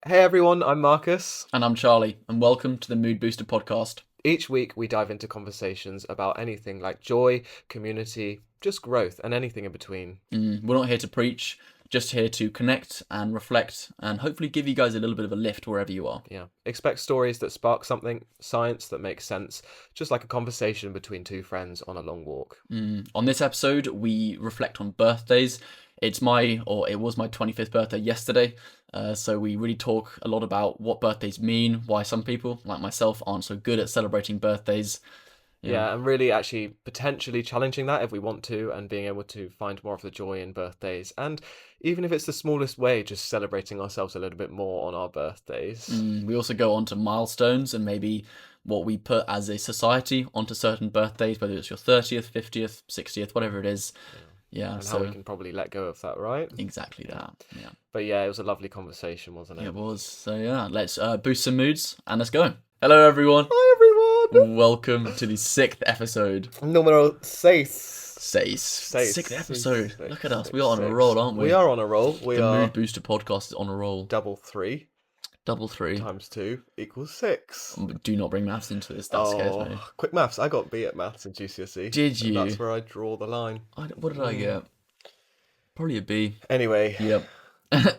Hey everyone, I'm Marcus. And I'm Charlie, and welcome to the Mood Booster podcast. Each week we dive into conversations about anything like joy, community, just growth, and anything in between. We're not here to preach, just here to connect and reflect and hopefully give you guys a little bit of a lift wherever you are. Yeah. Expect stories that spark something, science that makes sense, just like a conversation between two friends on a long walk. On this episode, we reflect on birthdays. It was my 25th birthday yesterday. So we really talk a lot about what birthdays mean, why some people, like myself, aren't so good at celebrating birthdays. Yeah, and really actually potentially challenging that if we want to, and being able to find more of the joy in birthdays. And even if it's the smallest way, just celebrating ourselves a little bit more on our birthdays. We also go on to milestones and maybe what we put as a society onto certain birthdays, whether it's your 30th, 50th, 60th, whatever it is. Yeah, And so how we can probably let go of that, right? exactly that. Yeah, But yeah, it was a lovely conversation, wasn't it? it was. So yeah, let's boost some moods and let's go. Hello, everyone. Hi everyone! Welcome to the 6th episode. Numero seis. Sixth episode. Six, Look at us. six, We are on a six. roll, aren't we? We are on a roll. We The are Mood Booster podcast is on a roll. double three Double three. times 2 equals 6. Do not bring maths into this. That scares me. Quick maths. I got B at maths in GCSE. Did you? That's where I draw the line. What did I get? Probably a B. Anyway. Yep.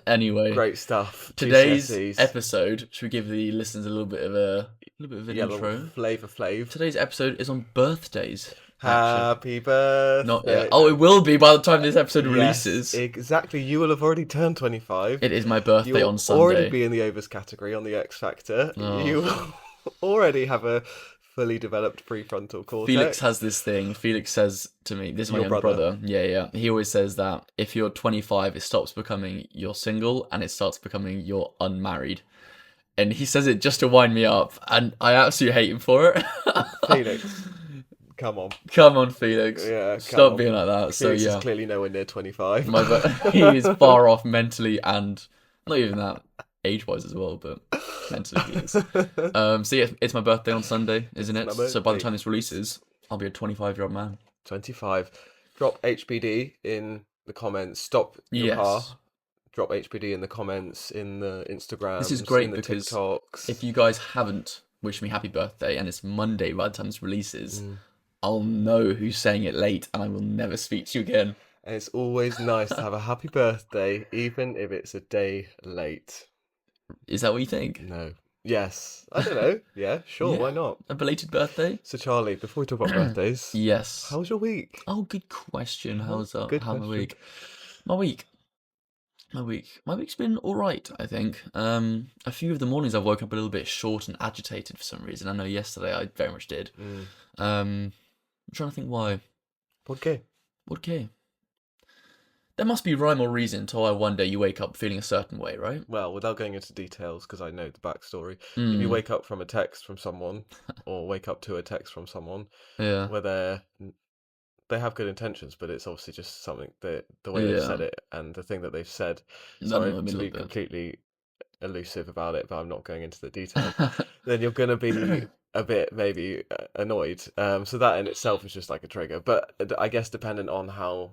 Anyway, Great stuff. today's GCSEs. episode, should we give the listeners a little bit of an intro? Flavor Flav. Today's episode is on birthdays. Happy birthday. Not yet. Oh, it will be by the time this episode Yes, releases. exactly. You will have already turned 25. It is my birthday You will on Sunday. already be in the overs category on the X Factor. Oh. You already have a fully developed prefrontal cortex. Felix has this thing. Felix says to me, this is my Your younger brother. brother. Yeah. He always says that if you're 25, it stops becoming you're single and it starts becoming you're unmarried. And he says it just to wind me up, and I absolutely hate him for it. Felix, come on. Come on, Felix. Yeah, come Stop on. being like that. Felix So yeah, is clearly nowhere near 25. he is far off mentally and not even that age-wise as well, but mentally he is. So yeah, it's my birthday on Sunday, isn't it? It's my So by the birthday. time this releases, I'll be a 25-year-old man. 25. Drop HBD in the comments. Stop your Yes. car. Drop HBD in the comments, in the Instagrams, This is great in the because TikToks. If you guys haven't wished me happy birthday and it's Monday by the time this releases, I'll know who's saying it late and I will never speak to you again. And it's always nice to have a happy birthday, even if it's a day late. Is that what you think? No. Yes. I don't know. Yeah, sure. Yeah. Why not? A belated birthday? So, Charlie, before we talk about birthdays, Yes. how was your week? Oh, good question. How's Good my question. week? My week's been all right, I think. A few of the mornings I've woken up a little bit short and agitated for some reason. I know yesterday I very much did. I'm trying to think why. Okay. Okay. There must be rhyme or reason to why one day you wake up feeling a certain way, right? Well, without going into details, because I know the backstory, if Mm, you wake up from a text from someone, or wake up to a text from someone, yeah. where they have good intentions, but it's obviously just something that the way they've said Yeah. it and the thing that they've said. No, Sorry no, I mean, to a be little bit. completely elusive about it, but I'm not going into the details. Then you're going to be a bit maybe annoyed. So that in itself is just like a trigger. But I guess dependent on how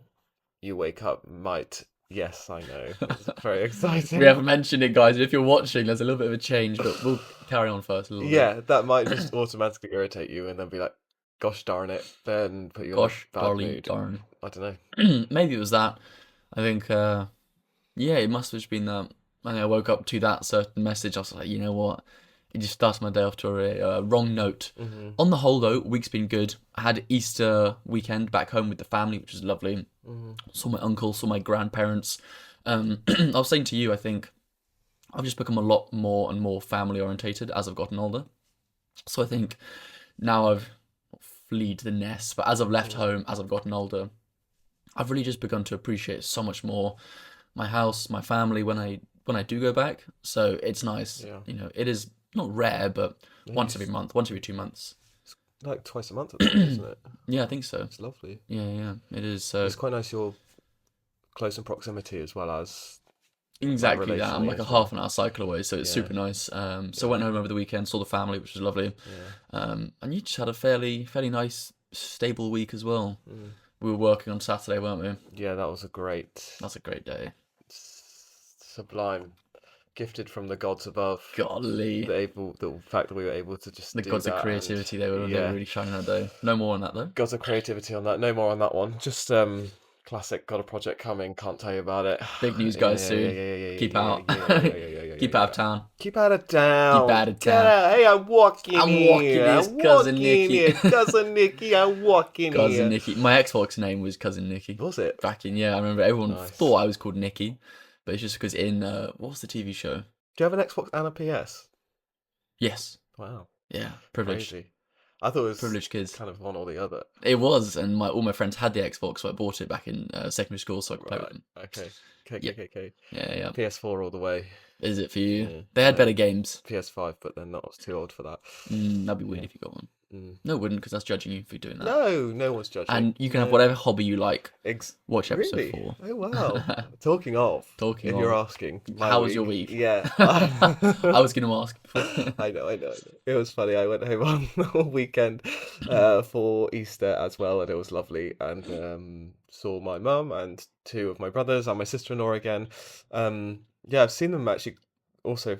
you wake up might. Yes, I know. It's very exciting. We haven't mentioned it, guys. If you're watching, there's a little bit of a change, but we'll carry on first a little bit. Yeah, that might just automatically irritate you and then be like, gosh darn it, then put you Gosh, in a bad golly, mood. darn. I don't know. Maybe it was that. I think, yeah, it must have just been that. I think I woke up to that certain message. I was like, you know what? It just starts my day off to a wrong note. Mm-hmm. On the whole, though, week's been good. I had Easter weekend back home with the family, which was lovely. Mm-hmm. Saw my uncle, saw my grandparents. I was saying to you, I think I've just become a lot more and more family orientated as I've gotten older. So I think now I've fled the nest, but as I've left home, as I've gotten older, I've really just begun to appreciate so much more my house, my family when I do go back. So it's nice. Yeah. You know, it is not rare, but once every month, once every 2 months. Like twice a month, I think, isn't it? Yeah, I think so. It's lovely. Yeah, it is. So It's quite nice you're close in proximity as well as exactly that. I'm relationally like a as well. half an hour cycle away, so it's Yeah. super nice. So I went home over the weekend, saw the family, which was lovely. Yeah. And you just had a fairly nice, stable week as well. Mm. We were working on Saturday, weren't we? Yeah, that was a great, That's a great day. sublime gifted from the gods above. Golly. The fact that we were able to just The do gods of that, and creativity, they were yeah, really shining that day. No more on that though. gods of creativity on that. No more on that one. Just classic. Got a project coming. Can't tell you about it. Big news, Yeah, guys, yeah, soon. yeah, yeah, yeah, Keep yeah, out. yeah, yeah, yeah, yeah, yeah, Keep yeah, out of yeah. town. Keep out of town. Keep out of Get town. out. Hey, I'm walking I'm here. walking this, I'm cousin walking Nicky. here. Cousin Nicky, I'm walking Cousin here. Nicky. My Xbox name was Cousin Nicky. Was it? Back in, yeah, I remember everyone Nice. thought I was called Nicky, but it's just because in, what's the TV show? Do you have an Xbox and a PS? Yes. Wow. Yeah, privileged. Crazy. I thought it was Privileged kids. kind of one or the other. It was, and all my friends had the Xbox, so I bought it back in secondary school so I could play with Right. them. Okay. Yep. Okay. Yeah. PS4 all the way. Is it for you? Yeah. They had better games. PS5, but then I was too old for that. That'd be weird if you got one. Mm. No, it wouldn't, because that's judging you for doing that. No one's judging. And you can have No. whatever hobby you like. Watch episode Really? 4. Oh wow. Talking of. Talking if of. you're asking. my How was your week? Yeah. I was going to ask before. I know. It was funny. I went home on the weekend for Easter as well, and it was lovely. And saw my mum and 2 of my brothers and my sister-in-law again. Yeah, I've seen them actually also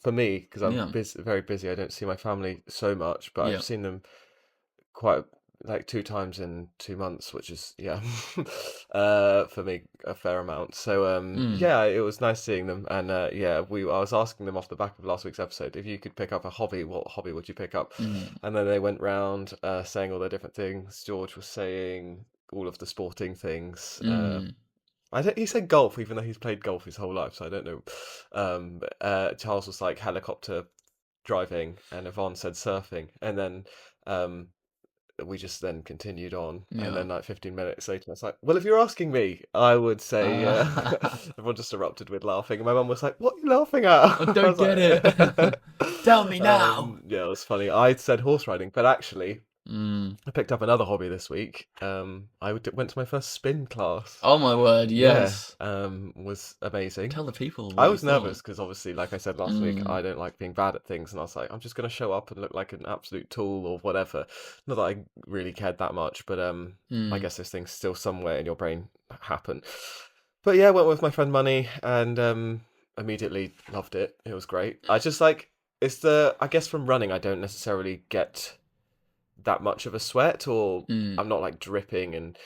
for me because I'm Yeah. very busy. I don't see my family so much, but Yeah. I've seen them quite like 2 times in 2 months, which is for me a fair amount. So yeah, it was nice seeing them, and I was asking them off the back of last week's episode if you could pick up a hobby, what hobby would you pick up? And then they went round saying all their different things. George was saying all of the sporting things. He said golf, even though he's played golf his whole life, so I don't know. Charles was like helicopter driving, and Yvonne said surfing, and then we just then continued on, Yeah. and then like 15 minutes later, I was like, "Well, if you're asking me, I would say." Everyone just erupted with laughing, and my mum was like, "What are you laughing at?" I don't get it. Tell me now. Yeah, it was funny. I said horse riding, but actually, I picked up another hobby this week. Went to my first spin class. Oh my word, yes. Was amazing. Tell the people. I what was you thought. nervous because obviously, like I said last week, I don't like being bad at things, and I was like, I'm just gonna show up and look like an absolute tool or whatever. Not that I really cared that much, but I guess those things still somewhere in your brain happen. But yeah, I went with my friend Money and immediately loved it. It was great. I just like I guess from running, I don't necessarily get that much of a sweat, or I'm not like dripping, and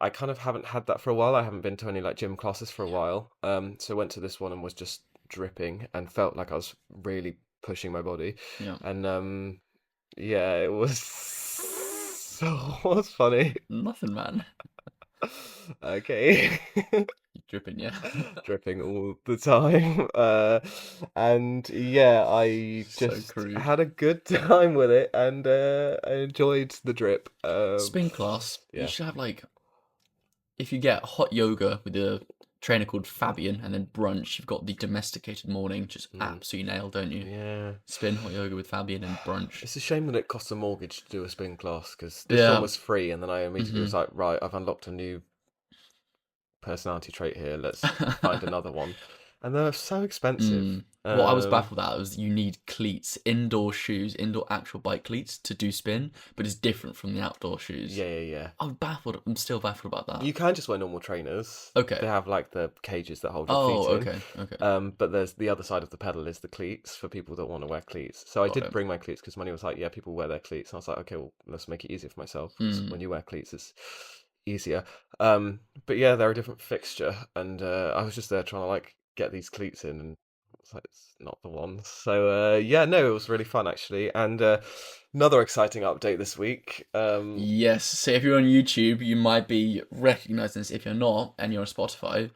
I kind of haven't had that for a while. I haven't been to any like gym classes for a while, so I went to this one and was just dripping and felt like I was really pushing my body. Yeah. And yeah, it was funny. Nothing, man. Okay. Dripping, yeah. Dripping all the time. And yeah, I So just crude. had a good time with it, and I enjoyed the drip. Spin class. yeah. You should have like, if you get hot yoga with a trainer called Fabian, and then brunch, you've got the domesticated morning, just absolutely nailed, don't you? Yeah. Spin, hot yoga with Fabian, and brunch. It's a shame that it costs a mortgage to do a spin class, because this Yeah. one was free, and then I immediately was like, right, I've unlocked a new personality trait here. Let's find another one. And they're so expensive. What I was baffled at was you need cleats, indoor shoes, indoor actual bike cleats to do spin, but it's different from the outdoor shoes. Yeah. I'm still baffled about that. You can just wear normal trainers. Okay. They have like the cages that hold your feet in. Okay. But there's the other side of the pedal is the cleats for people that want to wear cleats. So I did it. bring my cleats because Money was like, yeah, people wear their cleats. And I was like, okay, well, let's make it easier for myself. 'Cause when you wear cleats, it's easier. But yeah, they're a different fixture. And I was just there trying to like get these cleats in, and it's like, it's not the one. So yeah, no, it was really fun actually. And another exciting update this week. Yes, so if you're on YouTube, you might be recognizing this. If you're not, and you're on Spotify,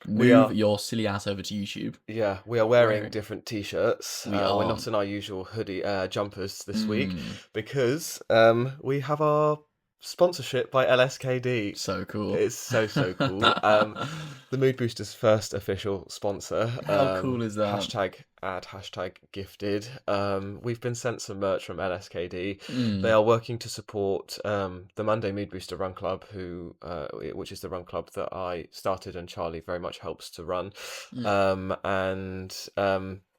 move your silly ass over to YouTube. Yeah, we are wearing different t-shirts. We We're are. not in our usual hoodie jumpers this week because we have our sponsorship by LSKD. So cool. It's so cool. The Mood Booster's first official sponsor. How cool is that? Hashtag ad, hashtag gifted. We've been sent some merch from LSKD. They are working to support the Monday Mood Booster Run Club, which is the run club that I started and Charlie very much helps to run.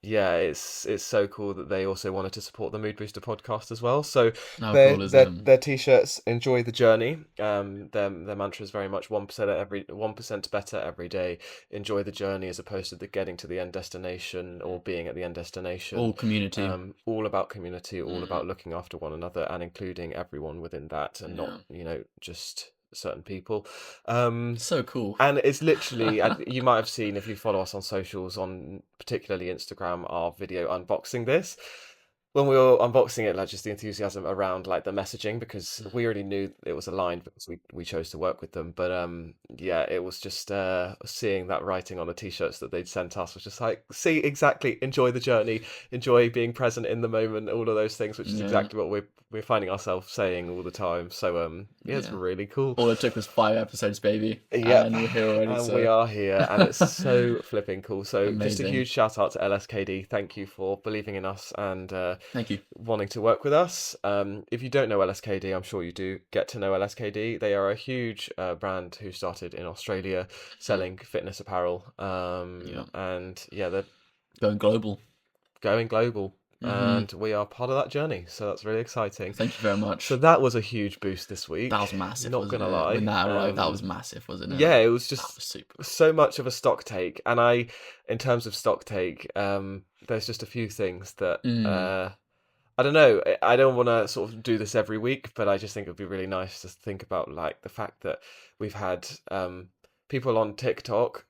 yeah, it's so cool that they also wanted to support the Mood Booster podcast as well. So How cool is it? their t-shirts, enjoy the journey. Their mantra is very much 1% better every day. Enjoy the journey as opposed to the getting to the end destination or being at the end destination. All community. All about community, all Mm. about looking after one another and including everyone within that, and Yeah. not, just certain people. So cool. And it's literally, and you might have seen if you follow us on socials, on particularly Instagram, our video unboxing this. When we were unboxing it, like just the enthusiasm around like the messaging, because we already knew it was aligned because we chose to work with them. But yeah, it was just seeing that writing on the t-shirts that they'd sent us was just like, see, exactly, enjoy the journey, enjoy being present in the moment, all of those things, which is Yeah. exactly what we're finding ourselves saying all the time. So yeah, it's Yeah. really cool. All it took was 5 episodes, baby. Yep. And we're here already. And So we are here, and it's so flipping cool. So just a Amazing. huge shout out to LSKD. Thank you for believing in us and thank you. wanting to work with us. If you don't know LSKD, I'm sure you do get to know LSKD. They are a huge brand who started in Australia selling fitness apparel. Yeah. And yeah, they're Going global. going global. Mhm. And we are part of that journey. So that's really exciting. Thank you very much. So that was a huge boost this week. That was massive. Not wasn't gonna it? lie. When that arrived, that was massive, wasn't it? Yeah, it was That just was super. so much of a stock take, and in terms of stock take, there's just a few things that I don't know. I don't want to sort of do this every week, but I just think it would be really nice to think about like the fact that we've had people on TikTok,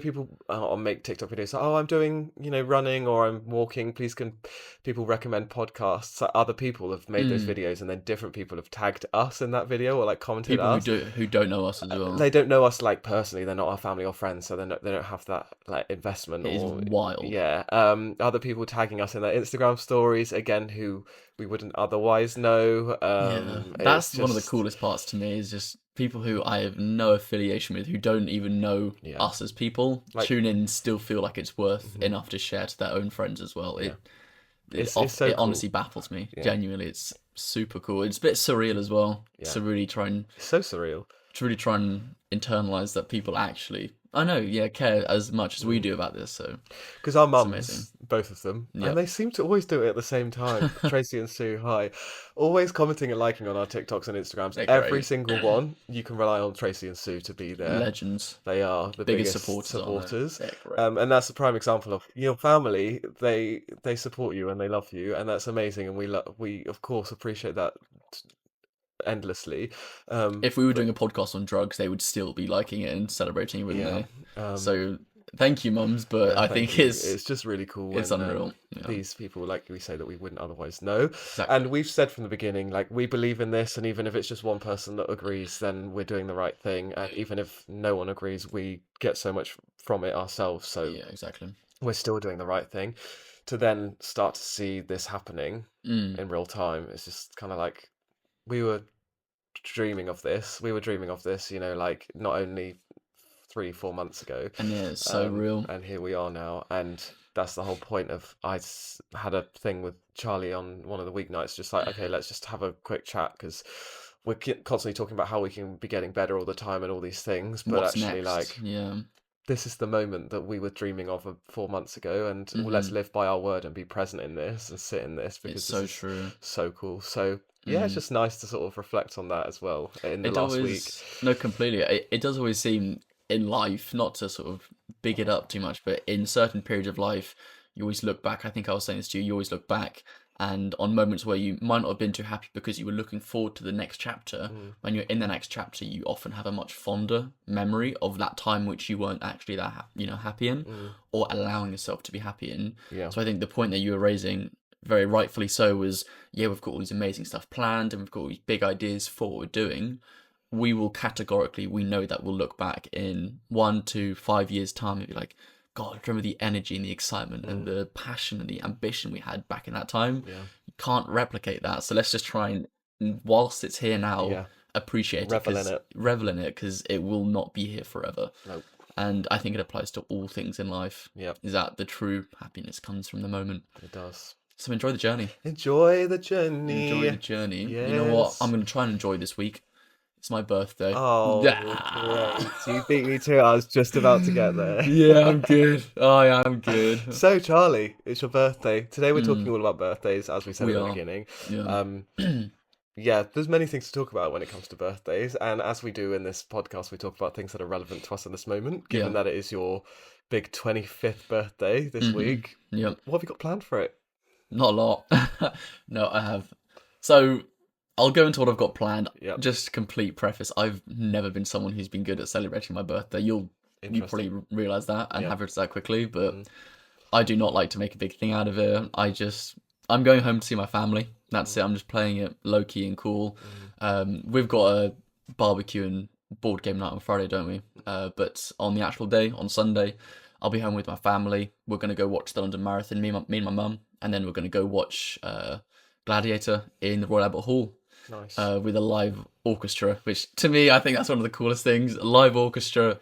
people make TikTok videos. Like, oh, I'm doing, running or I'm walking. Please can people recommend podcasts? Like, other people have made those videos, and then different people have tagged us in that video or like commented People us. who don't know us as well. They don't know us like personally. They're not our family or friends, so they don't have that like investment. It is wild. Yeah. Other people tagging us in their Instagram stories again, who we wouldn't otherwise know. Yeah, that's one of the coolest parts to me is just people who I have no affiliation with, who don't even know us as people, tune in and still feel like it's worth enough to share to their own friends as well. It so honestly baffles me. Genuinely, it's super cool. It's a bit surreal as well. Yeah. To really try and so surreal. internalize that people actually, I know, care as much as we do about this. So because our amazing. mums, both of them, Yep. and they seem to always do it at the same time. Tracy and Sue, hi, always commenting and liking on our TikToks and Instagrams. They're Every great. single one, you can rely on Tracy and Sue to be there. Legends. They are the Biggest biggest supporters. They're great. and that's a prime example of your family. They support you and they love you, and that's amazing. And we of course appreciate that endlessly. If we were doing a podcast on drugs, they would still be liking it and celebrating it, wouldn't they? So thank you, mums, but I think it's just really cool. it's when, unreal. These people, like we say, that we wouldn't otherwise know. Exactly. And we've said from the beginning, like, we believe in this, and even if it's just one person that agrees, then we're doing the right thing. And even if no one agrees, we get so much from it ourselves. So Yeah, exactly. we're still doing the right thing. To then start to see this happening in real time, it's just kind of like we were dreaming of this. Like not only 3-4 months ago, And yeah, it's so real. and here we are now. And that's the whole point of had a thing with Charlie on one of the weeknights, just like, okay, let's just have a quick chat, because we're constantly talking about how we can be getting better all the time and all these things, but What's actually next? like this is the moment that we were dreaming of 4 months ago, and let's live by our word and be present in this and sit in this, because It's this so is true. so cool. So yeah, it's just nice to sort of reflect on that as well in the last week. No, completely. It does always seem in life, not to sort of big it up too much, but in certain periods of life, you always look back. I think I was saying this to you. You always look back and on moments where you might not have been too happy because you were looking forward to the next chapter. When you're in the next chapter, you often have a much fonder memory of that time which you weren't actually that happy in, or allowing yourself to be happy in. Yeah. So I think the point that you were raising, very rightfully so, was we've got all these amazing stuff planned and we've got all these big ideas for what we're doing. We will categorically, we know that we'll look back in 1 to 5 years time and be like, God, remember the energy and the excitement and the passion and the ambition we had back in that time. You can't replicate that. So let's just try and, whilst it's here now, appreciate revel in it, because it will not be here forever. Nope. And I think it applies to all things in life. Is that the true happiness comes from the moment. It does. So enjoy the journey. Enjoy the journey. Enjoy the journey. You know what? I'm going to try and enjoy this week. It's my birthday. Oh, Yeah. great. You beat me to it. I was just about to get there. Yeah, I'm good. I am good. So, Charlie, it's your birthday. Today we're talking Mm, all about birthdays, as we said we at the are. beginning. Yeah. Um, yeah, there's many things to talk about when it comes to birthdays, and as we do in this podcast, we talk about things that are relevant to us in this moment, given Yeah. that it is your big 25th birthday this week. Yep. What have you got planned for it? Not a lot. No, I have. So I'll go into what I've got planned. Yep. Just complete preface. I've never been someone who's been good at celebrating my birthday. You probably Interesting. realize that and Yep. have it that quickly, but Mhm. I do not like to make a big thing out of it. I'm going home to see my family. That's it. I'm just playing it low key and cool. We've got a barbecue and board game night on Friday, don't we? But on the actual day, on Sunday, I'll be home with my family. We're gonna go watch the London Marathon, me and my mum, and then we're gonna go watch Gladiator in the Royal Albert Hall Nice. with a live orchestra, which to me, I think that's one of the coolest things. A live orchestra,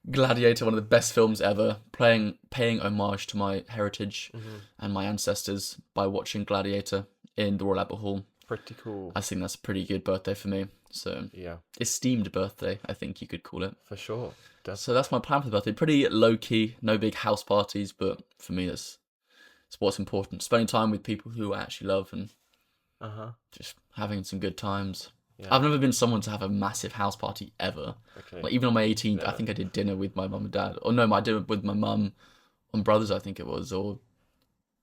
Gladiator, one of the best films ever, paying homage to my heritage and my ancestors by watching Gladiator in the Royal Albert Hall. Pretty cool. I think that's a pretty good birthday for me. So, Yeah, esteemed birthday, I think you could call it. for sure. So that's my plan for the birthday. Pretty low key, no big house parties, but for me, it's what's important. Spending time with people who I actually love and Uh-huh. just having some good times. Yeah. I've never been someone to have a massive house party ever. Okay. Like even on my 18th, I Yeah. think I did dinner with my mum and dad. Or no, I did it with my mum and brothers, I think it was, or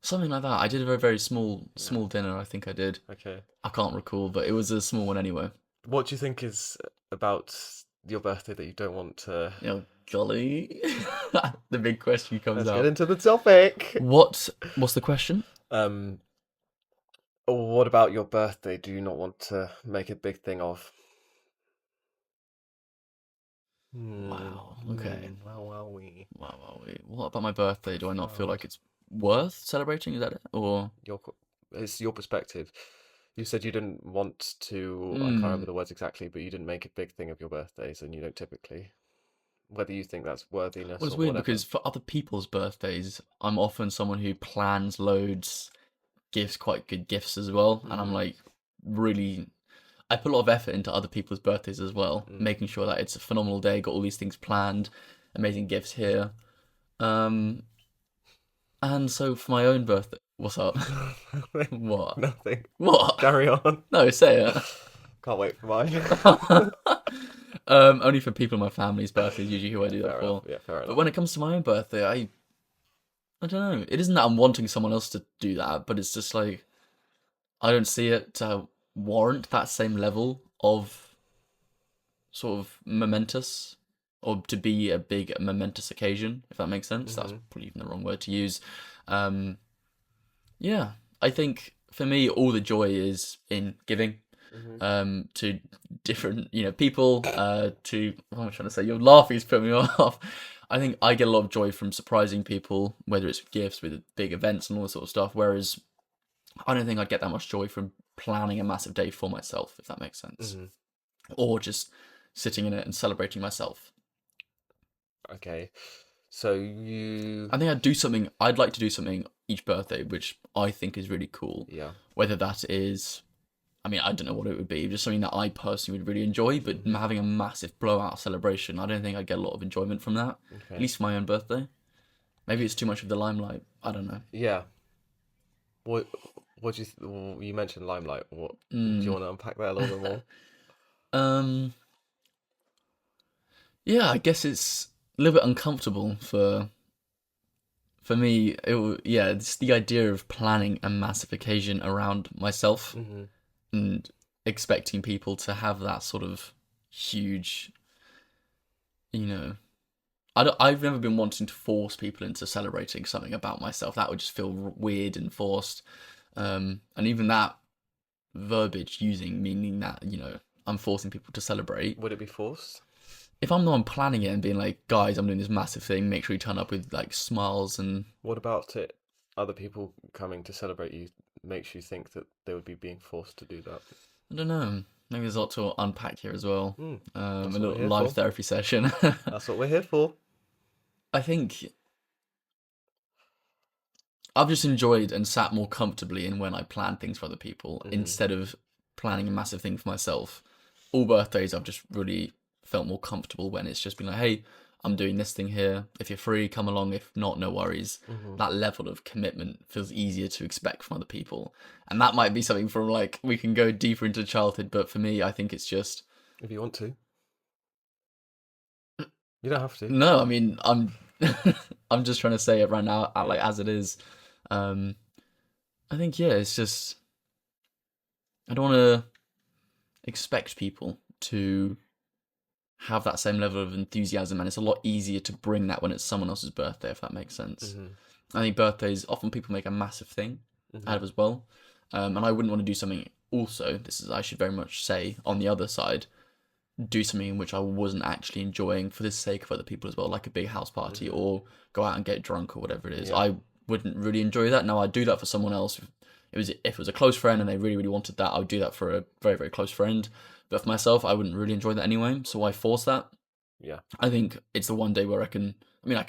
something like that. I did a very, very small dinner, I think I did. Okay. I can't recall, but it was a small one anyway. What do you think is about your birthday that you don't want to... You know, jolly. The big question comes Let's get out. into the topic. What's the question? What about your birthday do you not want to make a big thing of? Wow. Okay. Wow. Wow. What about my birthday? Do I not feel like it's worth celebrating? Is that it? Or It's your perspective. You said you didn't want to, I can't remember the words exactly, but you didn't make a big thing of your birthdays, and you don't typically. Whether you think that's worthiness well, it's or weird whatever. because for other people's birthdays, I'm often someone who plans loads, gives quite good gifts as well, and I'm like really. I put a lot of effort into other people's birthdays as well, making sure that it's a phenomenal day, got all these things planned, amazing gifts here. And so for my own birthday, what's up? What? Nothing. What? Carry on. No, say it. Can't wait for mine. Only for people in my family's birthdays, usually who I do that Fair for. enough. Yeah, fair But enough. when it comes to my own birthday, I don't know. It isn't that I'm wanting someone else to do that, but it's just like I don't see it to warrant that same level of sort of momentous or to be a big momentous occasion, if that makes sense. That's probably even the wrong word to use. Yeah, I think for me, all the joy is in giving to different, people, to, what am I trying to say? Your laughing's put me off. I think I get a lot of joy from surprising people, whether it's with gifts, with big events and all that sort of stuff, whereas I don't think I'd get that much joy from planning a massive day for myself, if that makes sense. Or just sitting in it and celebrating myself. Okay. So you... I think I'd like to do something each birthday, which I think is really cool. Yeah. Whether that is, I don't know what it would be, just something that I personally would really enjoy, but having a massive blowout celebration, I don't think I'd get a lot of enjoyment from that. Okay. At least for my own birthday. Maybe it's too much of the limelight. I don't know. Yeah. What do you... you mentioned limelight. What do you want to unpack that a little bit more? Yeah, I guess it's a little bit uncomfortable for me. It's the idea of planning a massive occasion around myself and expecting people to have that sort of huge, I've never been wanting to force people into celebrating something about myself. That would just feel weird and forced. And even that verbiage meaning that, I'm forcing people to celebrate. Would it be forced? If I'm the one planning it and being like, guys, I'm doing this massive thing, make sure you turn up with like smiles and... What about it? Other people coming to celebrate you makes you think that they would be being forced to do that? I don't know. Maybe there's a lot to unpack here as well. A what little we're here live for. therapy session. That's what we're here for. I think I've just enjoyed and sat more comfortably in when I plan things for other people instead of planning a massive thing for myself. all birthdays I've just really felt more comfortable when it's just been like, hey, I'm doing this thing here. If you're free, come along. If not, no worries. Hmm. That level of commitment feels easier to expect from other people. And that might be something from like, we can go deeper into childhood, but for me, I think it's just, If you want to, you don't have to. no, I mean, I'm just trying to say it right now, like as it is. Um, I think, yeah, it's just, I don't want to expect people to have that same level of enthusiasm, and it's a lot easier to bring that when it's someone else's birthday, if that makes sense. Hmm. I think birthdays, often people make a massive thing out of as well. And I wouldn't want to do something also, this is, I should very much say, on the other side, do something in which I wasn't actually enjoying for the sake of other people as well, like a big house party or go out and get drunk or whatever it is. Yeah. I wouldn't really enjoy that. Now I'd do that for someone else. If it was a close friend and they really, really wanted that, I would do that for a very, very close friend. But for myself, I wouldn't really enjoy that anyway. So why force that? Yeah. I think it's the one day where I can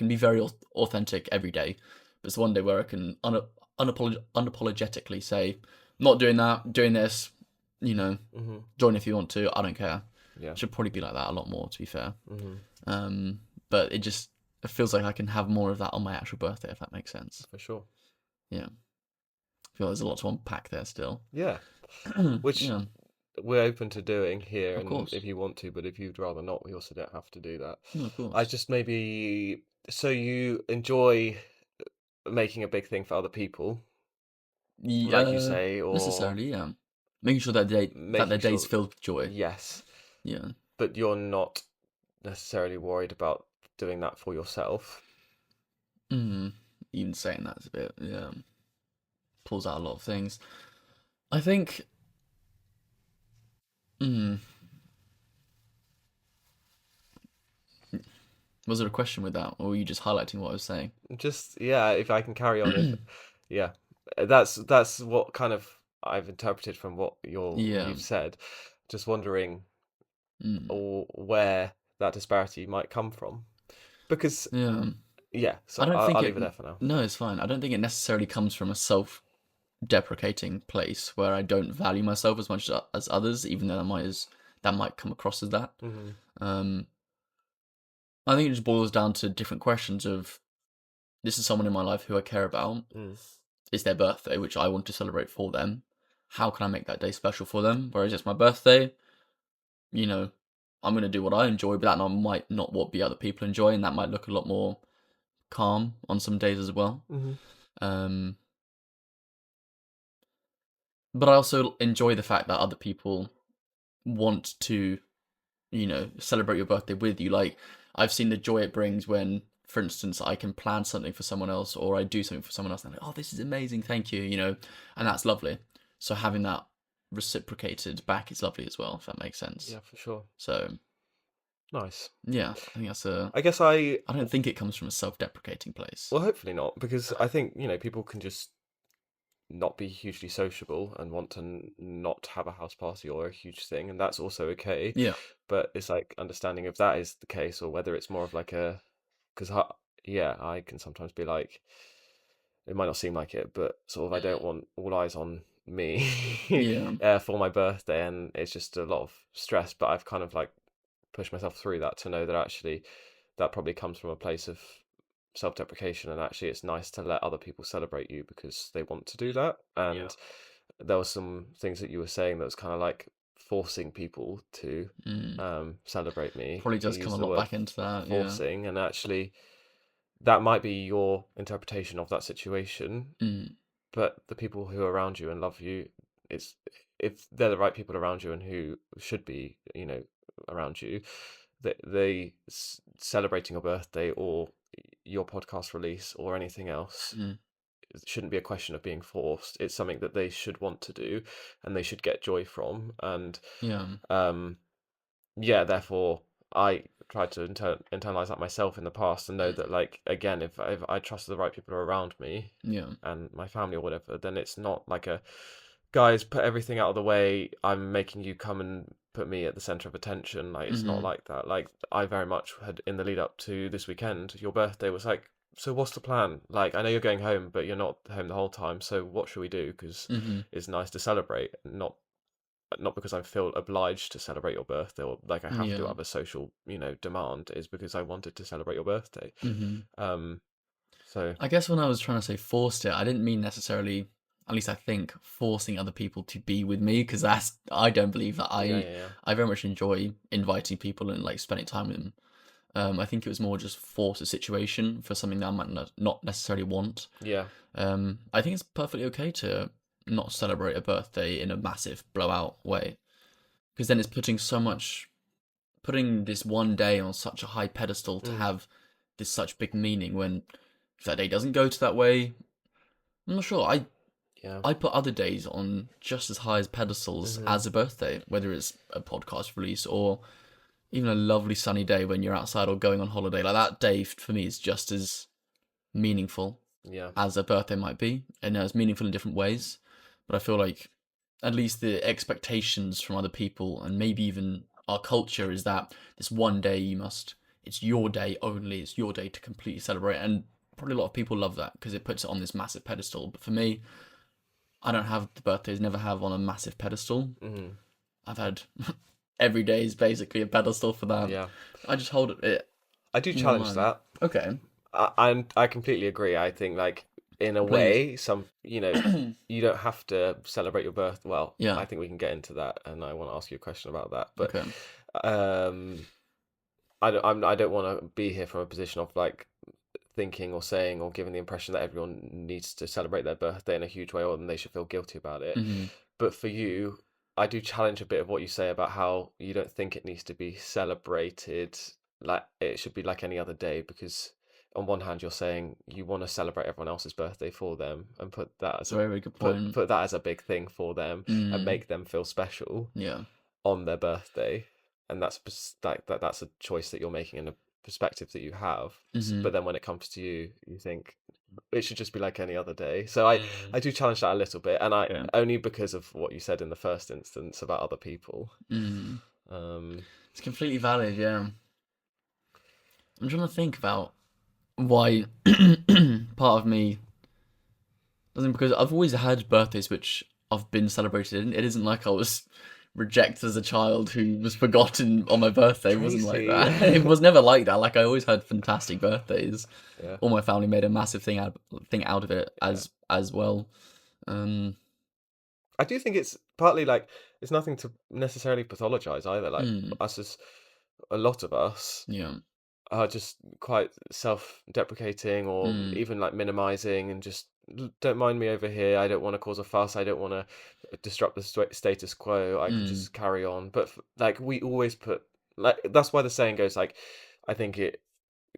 be very authentic every day, but it's the one day where I can unapologetically say, not doing that, doing this, Hmm. join if you want to, I don't care. Yeah. It should probably be like that a lot more, to be fair. Hmm. But it feels like I can have more of that on my actual birthday, if that makes sense. For sure. Yeah. I feel like there's a lot to unpack there still. Yeah. Which Yeah, we're open to doing here, of and course. if you want to, but if you'd rather not, we also don't have to do that. Yeah, of course. I just maybe so you enjoy making a big thing for other people, like you say, or necessarily, yeah. Making sure that their making day is sure, filled with joy. yes, Yeah. but you're not necessarily worried about doing that for yourself. Even saying that's a bit, yeah, pulls out a lot of things. I think, was there a question with that, or were you just highlighting what I was saying? Just yeah, if I can carry on, if yeah, that's what kind of I've interpreted from what Yeah. you've said. Just wondering Mm. or where that disparity might come from, because Yeah. yeah. So I don't think I'll it. leave it there for now. No, it's fine. I don't think it necessarily comes from a self-deprecating place where I don't value myself as much as others, even though that might come across as that. Hmm. Um, I think it just boils down to different questions of, this is someone in my life who I care about. Mm. It's their birthday, which I want to celebrate for them. How can I make that day special for them? Whereas it's my birthday, I'm going to do what I enjoy, but that might not what be other people enjoy, and that might look a lot more calm on some days as well. Hmm. Um, but I also enjoy the fact that other people want to, celebrate your birthday with you. Like, I've seen the joy it brings when, for instance, I can plan something for someone else, or I do something for someone else, and they're like, oh, this is amazing, thank you, and that's lovely. So having that reciprocated back is lovely as well, if that makes sense. Yeah, for sure. So, Nice. yeah, I think that's I guess I don't think it comes from a self-deprecating place. well, hopefully not, because I think people can just not be hugely sociable and want to not have a house party or a huge thing, and that's also okay. Yeah. But it's like understanding if that is the case or whether it's more of like a because yeah, I can sometimes be like it might not seem like it, but sort of I don't want all eyes on me Yeah. for my birthday, and it's just a lot of stress. But I've kind of like pushed myself through that to know that actually that probably comes from a place of self-deprecation, and actually it's nice to let other people celebrate you because they want to do that. And there were some things that you were saying that was kind of like forcing people to celebrate me. Probably You does come used a the lot word back into that. Yeah. forcing, and actually that might be your interpretation of that situation, but the people who are around you and love you, it's if they're the right people around you and who should be around you, that celebrating your birthday or your podcast release or anything else, it shouldn't be a question of being forced. It's something that they should want to do and they should get joy from. And Yeah. therefore I tried to internalize that myself in the past and know that, like, again, if I trust the right people around me Yeah. and my family or whatever, then it's not like a guys, put everything out of the way, I'm making you come and put me at the center of attention. Like, it's not like that. Like, I very much had, in the lead up to this weekend, your birthday was like, so what's the plan? Like, I know you're going home, but you're not home the whole time, so what should we do? Because it's nice to celebrate, not not because I feel obliged to celebrate your birthday or like I have to Yeah. have a social, demand, is because I wanted to celebrate your birthday. Hmm. Um, so I guess when I was trying to say forced it, I didn't mean necessarily, at least I think, forcing other people to be with me, because I don't believe that. yeah, I yeah, yeah, I very much enjoy inviting people and like spending time with them. I think it was more just force a situation for something that I might not necessarily want. yeah, I think it's perfectly okay to not celebrate a birthday in a massive blowout way, because then it's putting this one day on such a high pedestal to mm, have this such big meaning when if that day doesn't go to that way, I'm not sure. yeah, I put other days on just as high as pedestals hmm as a birthday, whether it's a podcast release or even a lovely sunny day when you're outside or going on holiday. Like that day for me is just as meaningful yeah, as a birthday might be, and it's meaningful in different ways. But I feel like at least the expectations from other people and maybe even our culture is that this one day it's your day only, it's your day to completely celebrate. And probably a lot of people love that because it puts it on this massive pedestal. But for me, I don't have the birthdays, never have on a massive pedestal. hmm I've had every day is basically a pedestal for that. yeah. I just hold it I do more in challenge mind. that. Okay, I completely agree. I think like in a please. way, you don't have to celebrate your birth. Well, Yeah, I think we can get into that, and I want to ask you a question about that. But okay. um, I don't want to be here from a position of like thinking or saying or giving the impression that everyone needs to celebrate their birthday in a huge way or then they should feel guilty about it. Hmm. But for you, I do challenge a bit of what you say about how you don't think it needs to be celebrated like it should be like any other day because on one hand you're saying you want to celebrate everyone else's birthday for them and put that as It's a a very, very good put point. put that as a big thing for them and Mm, make them feel special yeah. on their birthday, and that's a choice that you're making and a perspective that you have. Hmm. But then when it comes to you, you think it should just be like any other day. So I Mm. do challenge that a little bit, and I Okay. only because of what you said in the first instance about other people. Mm. Um, It's completely valid, yeah. I'm trying to think about why part of me doesn't, because I've always had birthdays which I've been celebrated in. It isn't like I was rejected as a child who was forgotten on my birthday. It wasn't like Tracy, that. It was never like that. Like I always had fantastic birthdays. yeah, All my family made a massive thing out of it yeah. as well. Um, I do think it's partly like it's nothing to necessarily pathologize either. Like mm, us as a lot of us yeah. are just quite self-deprecating or Mm, even like minimizing and just don't mind me over here. I don't want to cause a fuss. I don't want to disrupt the status quo. I can mm, just carry on. But like we always put like that's why the saying goes like I think it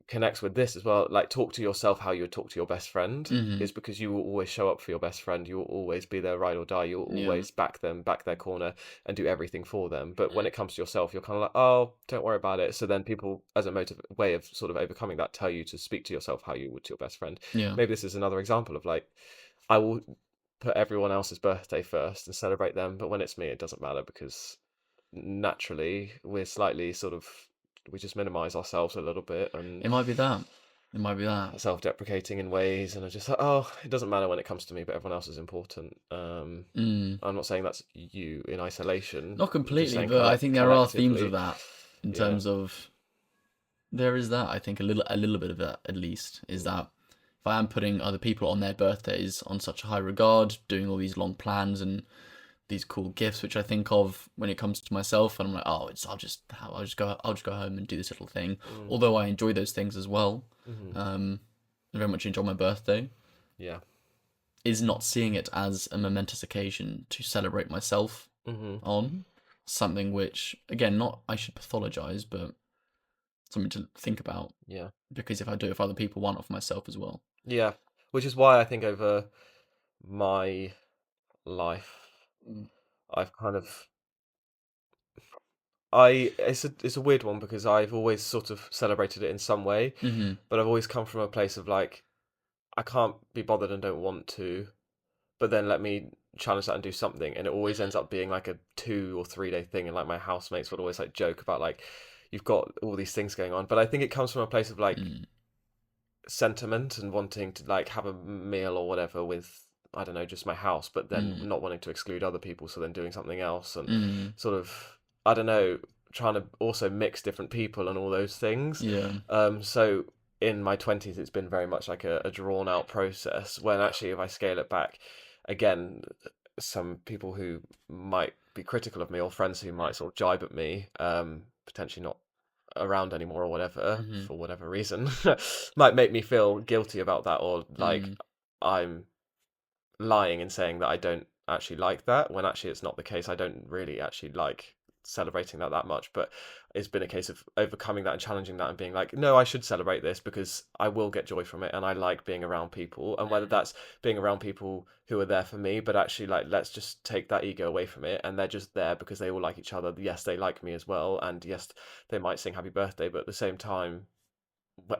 connects with this as well. Like talk to yourself how you would talk to your best friend mm, is because you will always show up for your best friend. You will always be their ride or die. You'll yeah. always back them, back their corner, and do everything for them. But when it comes to yourself, you're kind of like, oh, don't worry about it. So then people, as a way of sort of overcoming that, tell you to speak to yourself how you would to your best friend. Yeah. Maybe this is another example of like, I will put everyone else's birthday first and celebrate them, but when it's me, it doesn't matter because naturally we're slightly sort of we just minimize ourselves a little bit and It might be that. It might be that. self-deprecating in ways, and I just like, oh, it doesn't matter when it comes to me, but everyone else is important. Mm. I'm not saying that's you in isolation. Not I'm just completely, saying but I think there are themes of collectively. that in Yeah. terms of there is that. I think a little bit of that at least is Mm, that if I am putting other people on their birthdays on such a high regard, doing all these long plans and these cool gifts, which I think of when it comes to myself, and I'm like, oh, I'll just go home and do this little thing. mm, Although I enjoy those things as well, mhm. I very much enjoy my birthday. Yeah. Is not seeing it as a momentous occasion to celebrate myself Hmm. on something which, again, not I should pathologize, but something to think about Yeah. because if I do it for other people, why not for myself as well? Yeah. Which is why I think over my life, Mm. I've kind of I it's a weird one because I've always sort of celebrated it in some way, Mm-hmm. but I've always come from a place of like I can't be bothered and don't want to, but then let me challenge that and do something, and it always ends up being like a 2 or 3 day thing, and like my housemates would always like joke about like you've got all these things going on, but I think it comes from a place of like Mm. sentiment and wanting to like have a meal or whatever with I don't know, just my house, but then Mm. not wanting to exclude other people, so then doing something else, and Mm. sort of, I don't know, trying to also mix different people and all those things. Yeah. So in my 20s, it's been very much like a drawn out process. When actually, if I scale it back, again, some people who might be critical of me or friends who might sort of jibe at me, potentially not around anymore or whatever, Mm-hmm. for whatever reason, might make me feel guilty about that, or like Mm. I'm lying and saying that I don't actually like that, when actually it's not the case. I don't really actually like celebrating that much, but it's been a case of overcoming that and challenging that and being like, no, I should celebrate this because I will get joy from it and I like being around people. And whether that's being around people who are there for me, but actually, like, let's just take that ego away from it, and they're just there because they all like each other. Yes, they like me as well, and yes, they might sing happy birthday, but at the same time,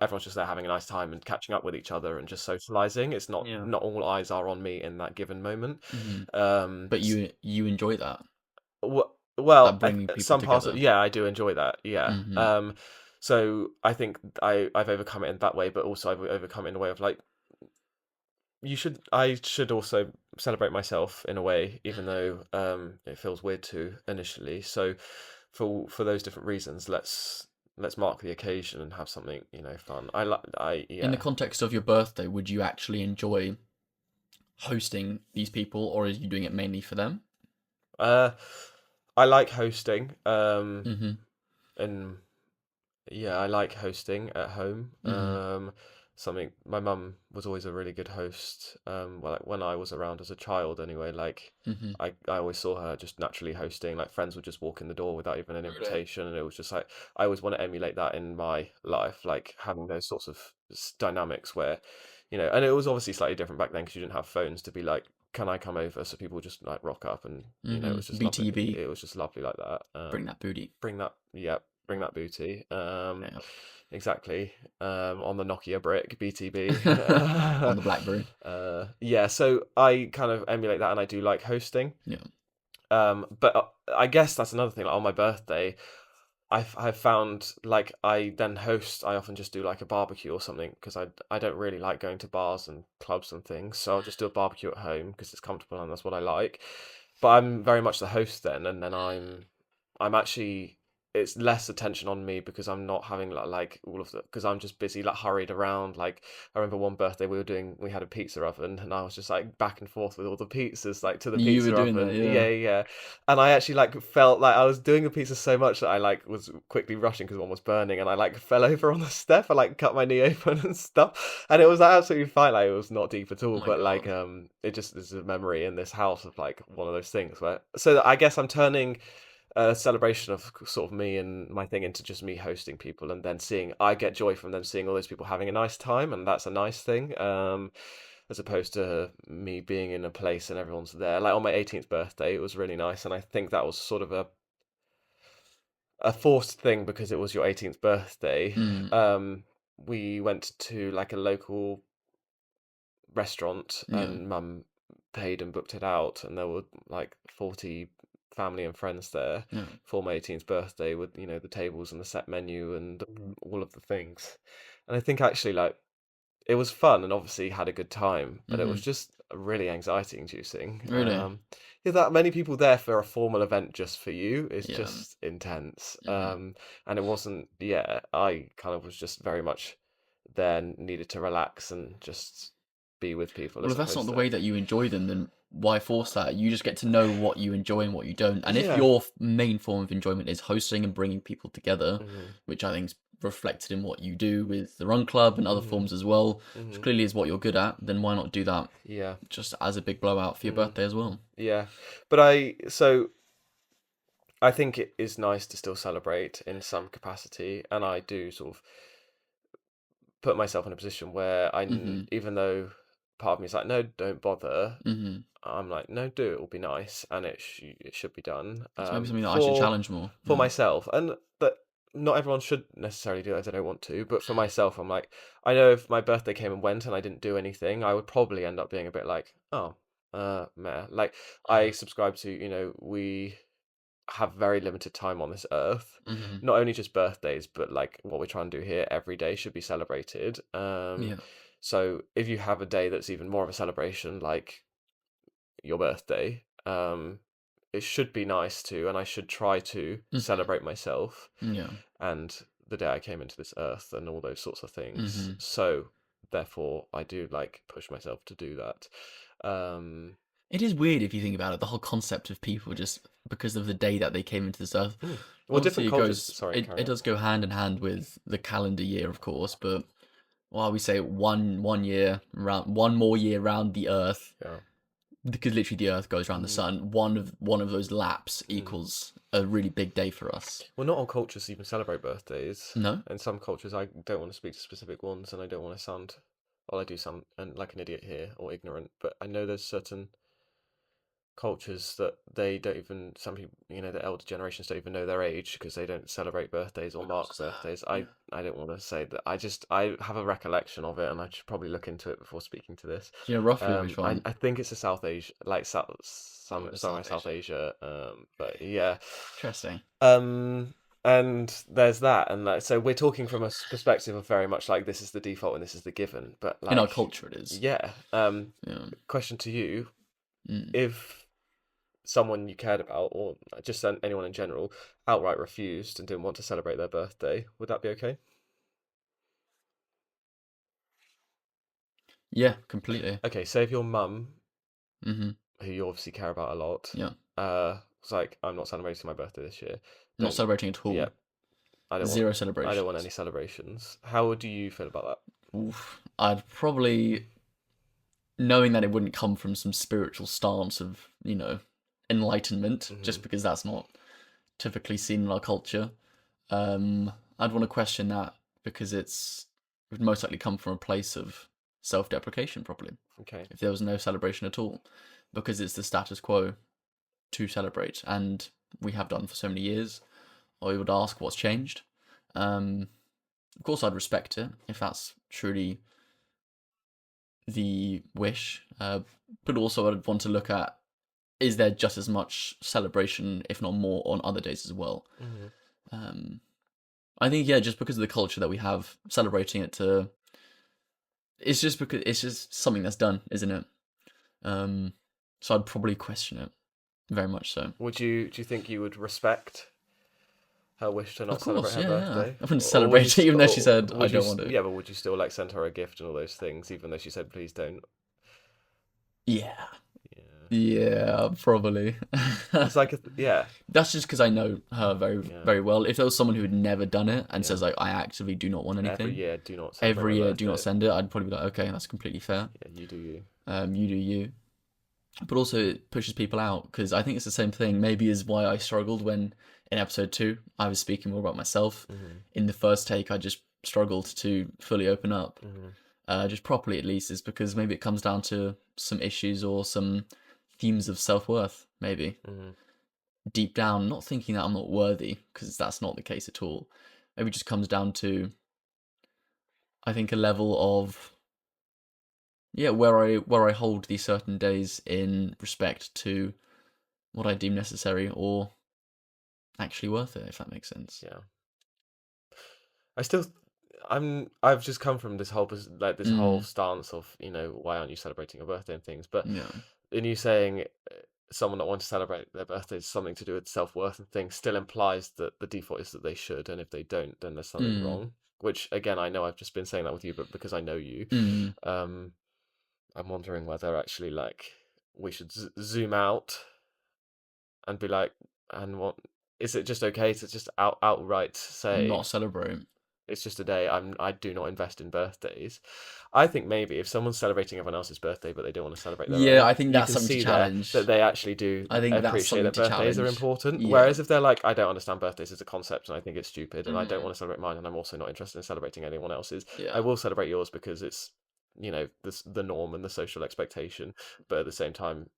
everyone's just there having a nice time and catching up with each other and just socializing. It's not Yeah. not all eyes are on me in that given moment. Mm-hmm. Um, But you enjoy that, well, that bringing people some parts of, together. yeah, I do enjoy that. Yeah. Mm-hmm. So I think I've overcome it in that way, but also I've overcome it in a way of like, I should also celebrate myself in a way, even though it feels weird to initially. So for those different reasons, let's mark the occasion and have something, fun. In the Yeah. context of your birthday, would you actually enjoy hosting these people, or are you doing it mainly for them? Uh, I like hosting. Mm-hmm. And yeah, I like hosting at home. Mm-hmm. Something my mum was always a really good host. Well, like when I was around as a child, anyway. Like Mm-hmm. I always saw her just naturally hosting. Like friends would just walk in the door without even an Really? invitation, and it was just like I always want to emulate that in my life, like having those sorts of dynamics where, and it was obviously slightly different back then because you didn't have phones to be like, can I come over? So people just like rock up, and it was Mm-hmm. just lovely. BTB, It was just lovely like that. bring that booty. Bring that, yeah, bring that booty. Yeah. Exactly. On the Nokia brick, BTB. On the BlackBerry. Yeah, so I kind of emulate that, and I do like hosting. Yeah. But I guess that's another thing. Like on my birthday, I've found like I then host. I often just do like a barbecue or something because I don't really like going to bars and clubs and things. So I'll just do a barbecue at home because it's comfortable and that's what I like. But I'm very much the host then, and then I'm actually, it's less attention on me because I'm not having like all of the, because I'm just busy like hurried around. Like I remember one birthday we had a pizza oven, and I was just like back and forth with all the pizzas like to the You were pizza doing that, oven. yeah. Yeah, yeah. And I actually like felt like I was doing the pizza so much that I like was quickly rushing because one was burning, and I like fell over on the step. I like cut my knee open and stuff, and it was like, absolutely fine. Like it was not deep at all, Oh my but like god. it just is a memory in this house of like one of those things where, so I guess I'm turning a celebration of sort of me and my thing into just me hosting people, and then seeing, I get joy from them seeing all those people having a nice time, and that's a nice thing. As opposed to me being in a place and everyone's there. Like on my 18th birthday, it was really nice, and I think that was sort of a forced thing because it was your 18th birthday. Mm. We went to like a local restaurant, Yeah. and mum paid and booked it out, and there were like 40 family and friends there Yeah. for my 18th birthday with, the tables and the set menu and all of the things. And I think actually, like, it was fun and obviously had a good time, but it Mm-hmm. was just really anxiety inducing. Really? Yeah, that many people there for a formal event just for you is Yeah. just intense. Mm-hmm. And it wasn't, yeah, I kind of was just very much there, needed to relax and just be with people Well, as if that's not opposed the to, way that you enjoy them, then why force that? You just get to know what you enjoy and what you don't. And if yeah. your main form of enjoyment is hosting and bringing people together, Hmm. which I think is reflected in what you do with the Run Club and other Hmm. forms as well, which Hmm. clearly is what you're good at, then why not do that Yeah. just as a big blowout for your Mm. birthday as well? Yeah. But I think it is nice to still celebrate in some capacity, and I do sort of put myself in a position where Mm-hmm. even though part of me is like, no, don't bother, Mm-hmm. I'm like, no, do, it will be nice, and it should be done, That's maybe something that I should for challenge more. Mm. myself, and but not everyone should necessarily do it. I don't want to, but for myself, I'm like, I know if my birthday came and went and I didn't do anything, I would probably end up being a bit like, oh, meh. Like I subscribe to, we have very limited time on this earth. Mm-hmm. Not only just birthdays, but like what we're trying to do here, every day should be celebrated. Yeah. So if you have a day that's even more of a celebration, like your birthday, it should be nice to, and I should try to celebrate myself Yeah. and the day I came into this earth and all those sorts of things. Mm-hmm. So therefore, I do like push myself to do that. It is weird if you think about it, the whole concept of people just because of the day that they came into this earth. Well, Obviously, different cultures. Sorry, it does go hand in hand with the calendar year, of course, but while we say one more year round the earth, Yeah. because literally the earth goes around the sun, one of those laps equals a really big day for us. Well, not all cultures even celebrate birthdays. No? In some cultures, I don't want to speak to specific ones, and I don't want to sound, well, I do sound like an idiot here or ignorant, but I know there's certain cultures that they don't even, some people, the elder generations don't even know their age because they don't celebrate birthdays or mark birthdays. I don't want to say that. I have a recollection of it, and I should probably look into it before speaking to this. Do you know roughly which one? I think it's a South Asia, like somewhere in South Asia. But yeah. Interesting. And there's that, and so we're talking from a perspective of very much like this is the default and this is the given, but like In our culture, it is. yeah. Yeah. Question to you: if someone you cared about, or just anyone in general, outright refused and didn't want to celebrate their birthday, would that be okay? Yeah, completely. Okay, so if your mum, Mm-hmm. who you obviously care about a lot, Yeah. was like, I'm not celebrating my birthday this year. Not celebrating at all. Yeah. I don't Zero want celebrations. I don't want any celebrations. How do you feel about that? Oof. I'd probably, knowing that it wouldn't come from some spiritual stance of, enlightenment, just because that's not typically seen in our culture, I'd want to question that because it would most likely come from a place of self-deprecation, probably. Okay. If there was no celebration at all, because it's the status quo to celebrate, and we have done for so many years. I would ask what's changed. Of course, I'd respect it if that's truly the wish, but also I'd want to look at, is there just as much celebration, if not more, on other days as well? I think, yeah, just because of the culture that we have, celebrating it it's just something that's done, isn't it? So I'd probably question it, very much so. Do you think you would respect her wish to not celebrate her birthday? I wouldn't celebrate it, even though she said, I don't want it. Yeah, but would you still like send her a gift and all those things, even though she said, please don't? Yeah, probably. It's like, yeah. That's just because I know her very, very well. If there was someone who had never done it and says, like, I actively do not want anything. Every year, do not send it, I'd probably be like, okay, that's completely fair. Yeah, you do you. You do you. But also, it pushes people out, because I think it's the same thing. Maybe is why I struggled when, in episode 2, I was speaking more about myself. In the first take, I just struggled to fully open up. Just properly, at least, is because maybe it comes down to some issues or some themes of self-worth, maybe. Deep down, not thinking that I'm not worthy, because that's not the case at all. Maybe it just comes down to, I think, a level of, where I hold these certain days in respect to what I deem necessary or actually worth it, if that makes sense. Yeah. I've just come from this whole whole stance of, why aren't you celebrating your birthday and things, but in you saying someone that wants to celebrate their birthday is something to do with self-worth and things still implies that the default is that they should, and if they don't, then there's something wrong, which again, I know I've just been saying that with you, but because I know you, I'm wondering whether actually like we should zoom out and be like, and what is it just okay to just outright say not celebrate? It's just a day. I do not invest in birthdays. I think maybe if someone's celebrating everyone else's birthday, but they don't want to celebrate their own, I think that's something to challenge. That they actually do. I think that's appreciate something that to birthdays challenge. are important. Yeah. Whereas if they're like, I don't understand birthdays as a concept, and I think it's stupid, and I don't want to celebrate mine, and I'm also not interested in celebrating anyone else's. I will celebrate yours because it's the norm and the social expectation, but at the same time,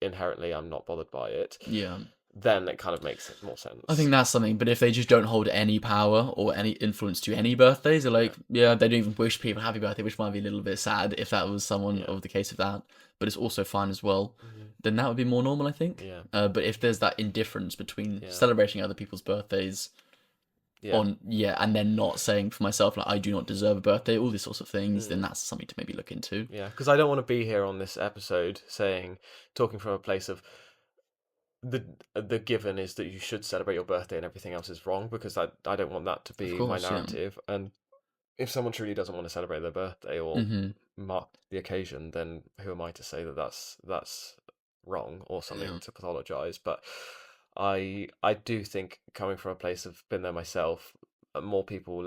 inherently, I'm not bothered by it. Yeah. Then it kind of makes more sense. I think that's something, but if they just don't hold any power or any influence to any birthdays, they're like, they don't even wish people happy birthday, which might be a little bit sad if that was someone of the case of that, but it's also fine as well, then that would be more normal, I think. But if there's that indifference between celebrating other people's birthdays Yeah. and then not saying for myself like I do not deserve a birthday, all these sorts of things, then that's something to maybe look into. Yeah, because I don't want to be here on this episode talking from a place of the given is that you should celebrate your birthday and everything else is wrong, because I don't want that to Of be my course, yeah. narrative. And if someone truly doesn't want to celebrate their birthday or Mm-hmm. mark the occasion, then who am I to say that that's wrong or something Yeah. to pathologize? But I do think, coming from a place of been there myself, more people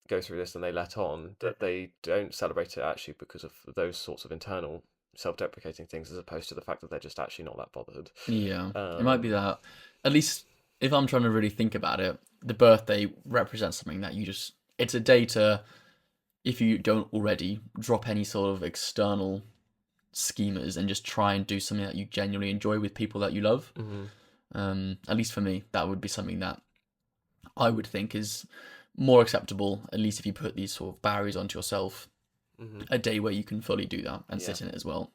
go through this than they let on, that they don't celebrate it actually because of those sorts of internal self-deprecating things, as opposed to the fact that they're just actually not that bothered. Yeah, it might be that. At least if I'm trying to really think about it, the birthday represents something that it's a day to, if you don't already, drop any sort of external schemas and just try and do something that you genuinely enjoy with people that you love. At least for me, that would be something that I would think is more acceptable, at least if you put these sort of barriers onto yourself, a day where you can fully do that and sit in it as well.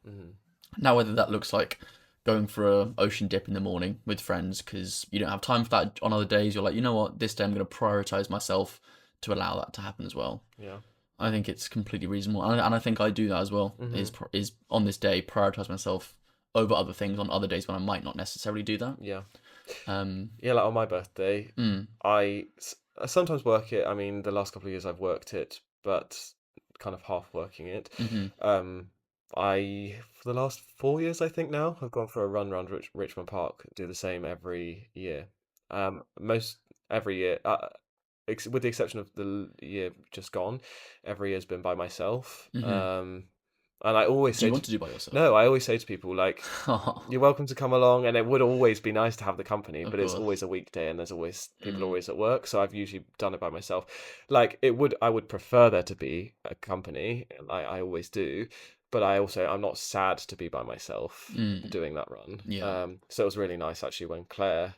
Now, whether that looks like going for a ocean dip in the morning with friends because you don't have time for that on other days, you're like, you know what, this day I'm going to prioritize myself to allow that to happen as well. Yeah. I think it's completely reasonable, and I think I do that as well. Is on this day prioritize myself over other things on other days when I might not necessarily do that. Yeah. Um, Yeah, like on my birthday, I sometimes work it. I mean, the last couple of years I've worked it, but kind of half working it. For the last 4 years, I think now, I've gone for a run around Richmond Park. Do the same every year. Most every year, with the exception of the year just gone, every year's been by myself. And I always do say you want to do by yourself? no, I always say to people, like, Oh, you're welcome to come along, and it would always be nice to have the company, but it's course. always a weekday, and there's always people are always at work, so I've usually done it by myself. Like, I would prefer there to be a company, and I always do, but I'm not sad to be by myself doing that run. Yeah. So it was really nice actually when Claire,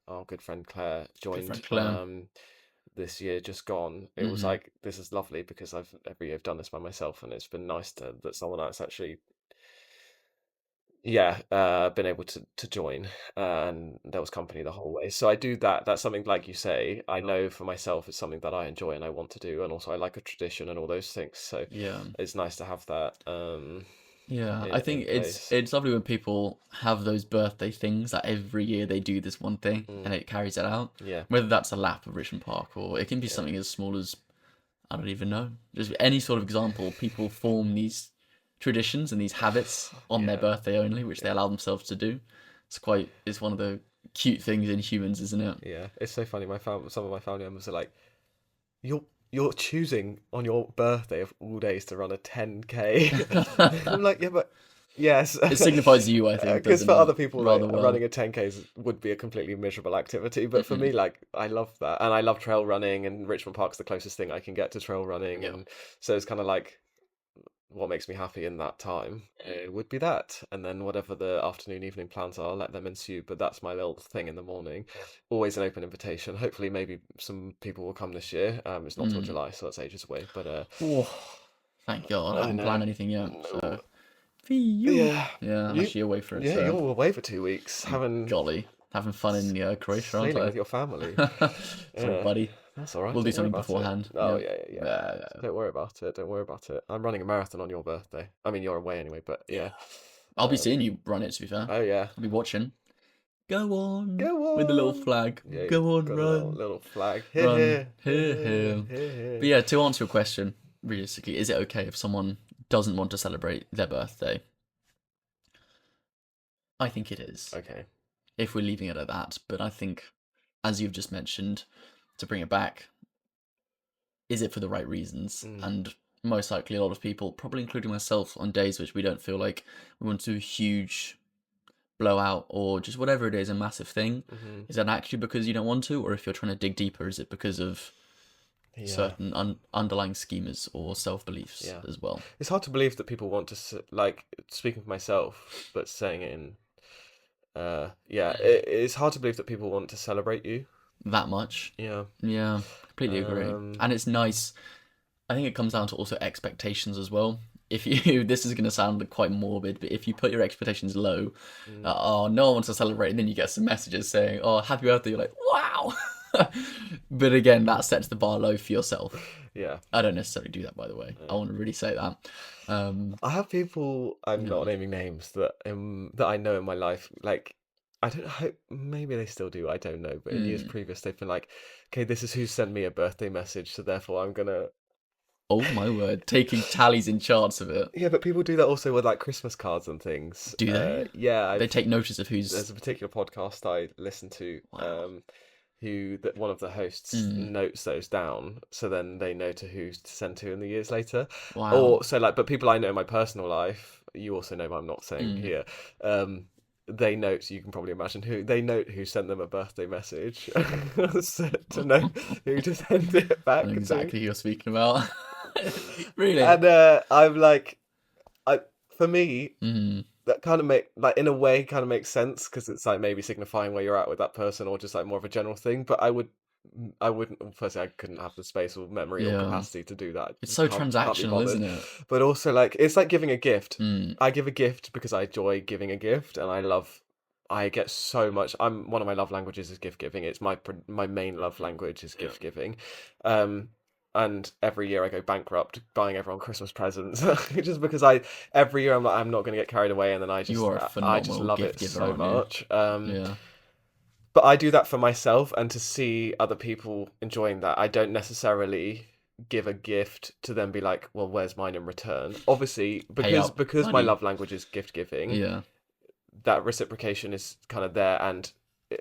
our good friend Claire, joined. friend Claire. This year just gone. It was like, this is lovely, because every year I've done this by myself, and it's been nice that someone else actually been able to join, and there was company the whole way. So I do that. That's something, like you say, I know for myself it's something that I enjoy and I want to do, and also I like a tradition and all those things. So Yeah. it's nice to have that. Yeah, in- I think in place. it's lovely when people have those birthday things that every year they do this one thing and it carries it out. Yeah. Whether that's a lap of Richmond Park or it can be something as small as, I don't even know, just any sort of example. People form these traditions and these habits on their birthday only, which they allow themselves to do. It's one of the cute things in humans, isn't it? Yeah, it's so funny. Some of my family members are like, You're choosing on your birthday of all days to run a 10K. I'm like, yeah, but yes. It signifies you, I think. Because doesn't for it? other people, like, Rather well. running a 10K would be a completely miserable activity. But for me, like, I love that. And I love trail running, and Richmond Park's the closest thing I can get to trail running. Yeah. And so it's kind of like, what makes me happy in that time would be that. And then whatever the afternoon, evening plans are, let them ensue. But that's my little thing in the morning. Always an open invitation. Hopefully, maybe some people will come this year. It's not till July, so that's ages away. But Oh, thank God, I haven't know. planned anything yet. So. For you. yeah, Yeah, I'm actually away for it. yeah, so. you're away for 2 weeks, having Fun in Croatia, aren't sailing I? with your family. Sorry, buddy. That's all right. We'll do don't worry something about it. beforehand. Oh Yeah. yeah. Don't worry about it. Don't worry about it. I'm running a marathon on your birthday. I mean, you're away anyway, but yeah. I'll be seeing you run it, to be fair. Oh yeah. I'll be watching. Go on. Go on. With the little flag. Yeah, Go on, got a run. little flag. Run. Here. But yeah, to answer your question, realistically, is it okay if someone doesn't want to celebrate their birthday? I think it is. Okay. If we're leaving it at that. But I think, as you've just mentioned, to bring it back, is it for the right reasons? And most likely a lot of people, probably including myself, on days which we don't feel like we want to do a huge blowout or just whatever it is, a massive thing, is that actually because you don't want to? Or if you're trying to dig deeper, is it because of certain underlying schemas or self-beliefs as well? It's hard to believe that people want to, like, speaking for myself, but saying it in it's hard to believe that people want to celebrate you that much. Yeah, completely agree. And it's nice. I think it comes down to also expectations as well. If you this is going to sound quite morbid, but if you put your expectations low, oh, no one wants to celebrate, and then you get some messages saying, oh, happy birthday, you're like, wow. But again, that sets the bar low for yourself. Yeah. I don't necessarily do that, by the way. I want to really say that. I have people, I'm Yeah. not naming names, that I know in my life, like, I don't hope, maybe they still do, I don't know, but in years previous they've been like, okay, this is who sent me a birthday message, so therefore I'm gonna. Oh my word, taking tallies in charts of it. Yeah, but people do that also with like Christmas cards and things. Do they? Yeah, They take notice of there's who's. a particular podcast I listen to, Wow. who that one of the hosts Mm, notes those down, so then they know to who to send to in the years later. wow. Or so like, but people I know in my personal life, you also know, but I'm not saying Mm. here. Um, they note. You can probably imagine who they note who sent them a birthday message, so to know who to send it I back know to. exactly who you're speaking about. Really? And I'm like, I for me Mm, that kind of make like in a way kind of makes sense because it's like maybe signifying where you're at with that person or just like more of a general thing. But I wouldn't. Well, firstly, I couldn't have the space or memory or yeah. capacity to do that. It's so Can't be transactional, bothered. isn't it? But also, like it's like giving a gift. Mm, I give a gift because I enjoy giving a gift, and I love. I get so much. I'm one of my love languages is gift giving. It's my main love language is yeah. gift giving. Um, and every year I go bankrupt buying everyone Christmas presents just because every year I'm like I'm not going to get carried away, and then You are a I just phenomenal love gift it giver, so aren't you? much. Yeah. But I do that for myself and to see other people enjoying that. I don't necessarily give a gift to then be like, well, where's mine in return? Obviously, Pay up because my money. love language is gift giving, Yeah. that reciprocation is kind of there. And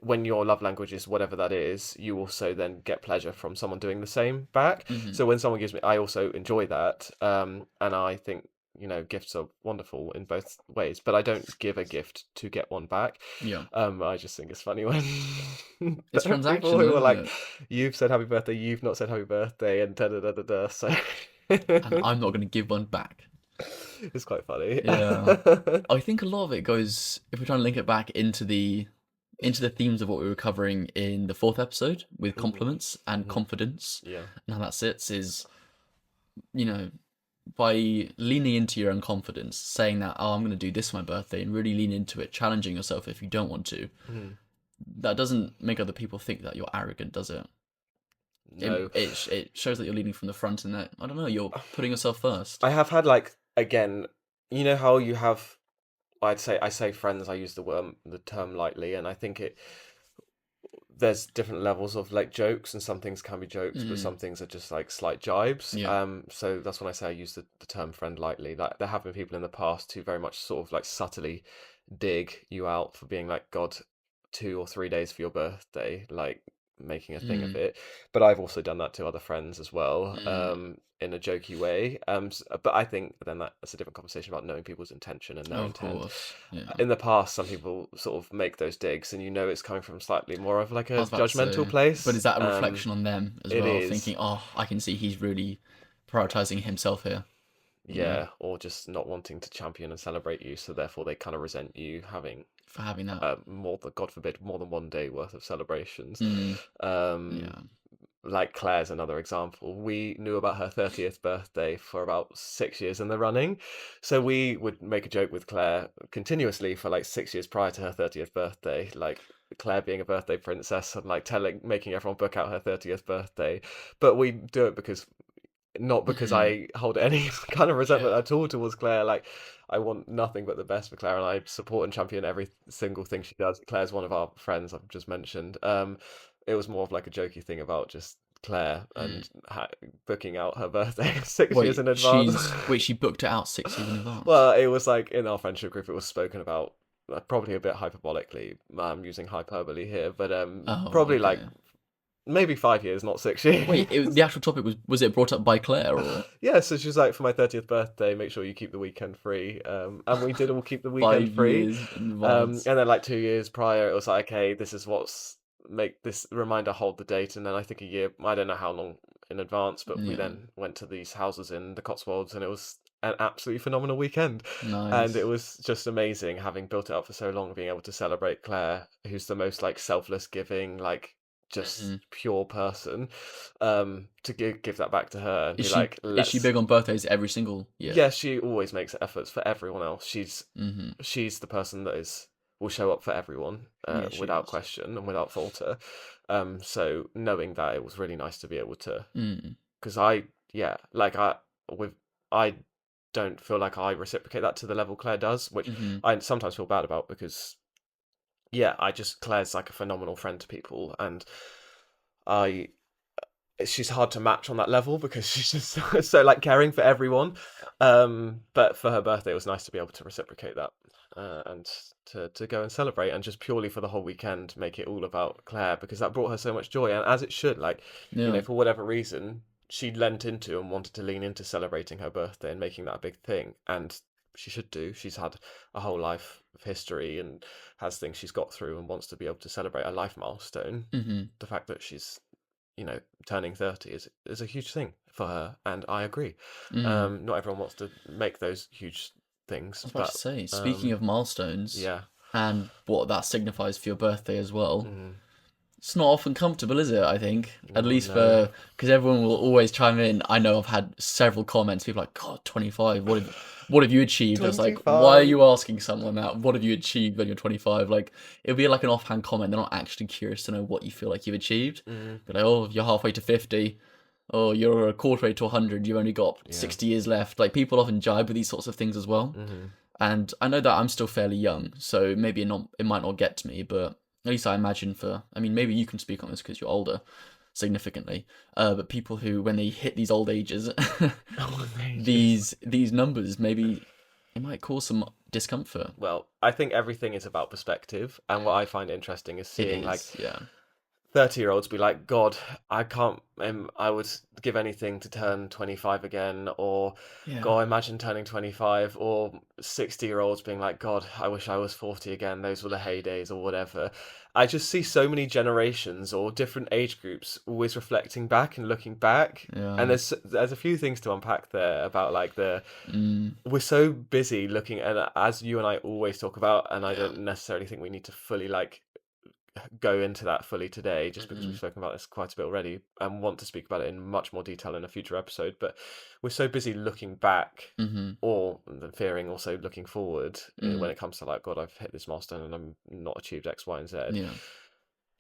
when your love language is whatever that is, you also then get pleasure from someone doing the same back. Hmm. So when someone gives me, I also enjoy that. And I think, gifts are wonderful in both ways, but I don't give a gift to get one back. Yeah. I just think it's funny when It's there are people who transactional, are isn't like, it? "You've said happy birthday, you've not said happy birthday," and da da da da da. So And I'm not going to give one back. it's quite funny. Yeah. I think a lot of it goes, if we're trying to link it back into the themes of what we were covering in the fourth episode with compliments and confidence Yeah. and how that sits is, you know, by leaning into your own confidence, saying that, oh, I'm going to do this for my birthday and really lean into it, challenging yourself if you don't want to, that doesn't make other people think that you're arrogant, does it? No. It shows that you're leading from the front and that, I don't know, you're putting yourself first. I have had like again, you know how you have I say friends, I use the term lightly, and I think there's different levels of like jokes, and some things can be jokes, but some things are just like slight jibes. Yeah. So that's when I say I use the term friend lightly. Like there have been people in the past who very much sort of like subtly dig you out for being like, God, 2 or 3 days for your birthday, like making a thing of Mm, it. But I've also done that to other friends as well, mm. in a jokey way. But I think then that's a different conversation about knowing people's intention and their Of intent. course. Yeah. In the past, some people sort of make those digs, and it's coming from slightly more of like I a was about to judgmental say, place. but is that a reflection on them as It well? is, Thinking, oh, I can see he's really prioritizing himself here. You know, yeah, or just not wanting to champion and celebrate you, so therefore they kind of resent you having for having that. more than, God forbid, more than one day worth of celebrations. Mm, Um, yeah. like Claire's another example. We knew about her 30th birthday for about 6 years in the running. So we would make a joke with Claire continuously for like 6 years prior to her 30th birthday, like Claire being a birthday princess and like making everyone book out her 30th birthday. But we do it not because Hmm. I hold any kind of resentment Yeah. at all towards Claire. Like, I want nothing but the best for Claire, and I support and champion every single thing she does. Claire's one of our friends I've just mentioned. It was more of like a jokey thing about just Claire Mm. and booking out her birthday 6 years Wait, in advance. she booked it out 6 years in advance. Well, it was like in our friendship group, it was spoken about probably a bit hyperbolically. I'm using hyperbole here, but Oh, probably like okay. maybe 5 years, not 6 years. Wait, the actual topic was it brought up by Claire or Yeah, so she's like, for my 30th birthday, make sure you keep the weekend free. And we did all keep the weekend 5 years free. in And advance? then like 2 years prior, it was like, okay, this is make this reminder hold the date. And then I think a year, I don't know how long in advance, but we Yeah, then went to these houses in the Cotswolds, and it was an absolutely phenomenal weekend. And it nice. was just amazing having built it up for so long, being able to celebrate Claire, who's the most like selfless, giving, like Hmm. just pure person, to give that back to her and Is be she like, is she let's. big on birthdays every single year? Yeah, she always makes efforts for everyone else. Hmm. She's the person that is will show up for everyone, Yeah, she without does. question and without falter. So knowing that, it was really nice to be able to, Mm. because yeah, like with I don't feel like I reciprocate that to the level Claire does, which Mm-hmm. I sometimes feel bad about because yeah, Claire's like a phenomenal friend to people, and I she's hard to match on that level because she's just so like caring for everyone. But for her birthday, it was nice to be able to reciprocate that, and to go and celebrate, and just purely for the whole weekend make it all about Claire, because that brought her so much joy, and as it should. Like, Yeah. for whatever reason, she lent into and wanted to lean into celebrating her birthday and making that a big thing, and she should do. She's had a whole life of history and has things she's got through and wants to be able to celebrate a life milestone. Mm-hmm. The fact that she's, turning 30 is a huge thing for her, and I agree. Mm. Not everyone wants to make those huge I things, was about to but say, speaking of milestones yeah. and what that signifies for your birthday as well, Mm, it's not often comfortable, is it? I think, at oh least no. for because everyone will always chime in. I know I've had several comments. People are like, "God, 25. What have you achieved?" I was like, "Why are 25. you asking someone that? What have you achieved when you're 25?" Like, it'll be like an offhand comment. They're not actually curious to know what you feel like you've achieved. Mm, Be like, "Oh, you're halfway to 50. Oh, you're a quarter way to 100. You've only got yeah. 60 years left." Like, people often jibe with these sorts of things as well. Mm-hmm. And I know that I'm still fairly young, so maybe it might not get to me, but at least I imagine I mean, maybe you can speak on this because you're older significantly, but people who, when they hit these old ages, Oh, ages. these numbers, maybe it might cause some discomfort. Well, I think everything is about perspective, and what I find interesting is It seeing like is, yeah. 30-year-olds be like, God, I can't, I would give anything to turn 25 again, or Yeah. God, imagine turning 25, or 60-year-olds being like, God, I wish I was 40 again, those were the heydays, or whatever. I just see so many generations or different age groups always reflecting back and looking back. And Yeah. there's a few things to unpack there about like Mm, we're so busy looking, and as you and I always talk about, and I yeah. don't necessarily think we need to fully like go into that fully today, just because we've Hmm. spoken about this quite a bit already and want to speak about it in much more detail in a future episode. But we're so busy looking back, Hmm. or fearing also looking forward, when Mm, it comes to like, God, I've hit this milestone and I'm not achieved X, Y, and Z. yeah.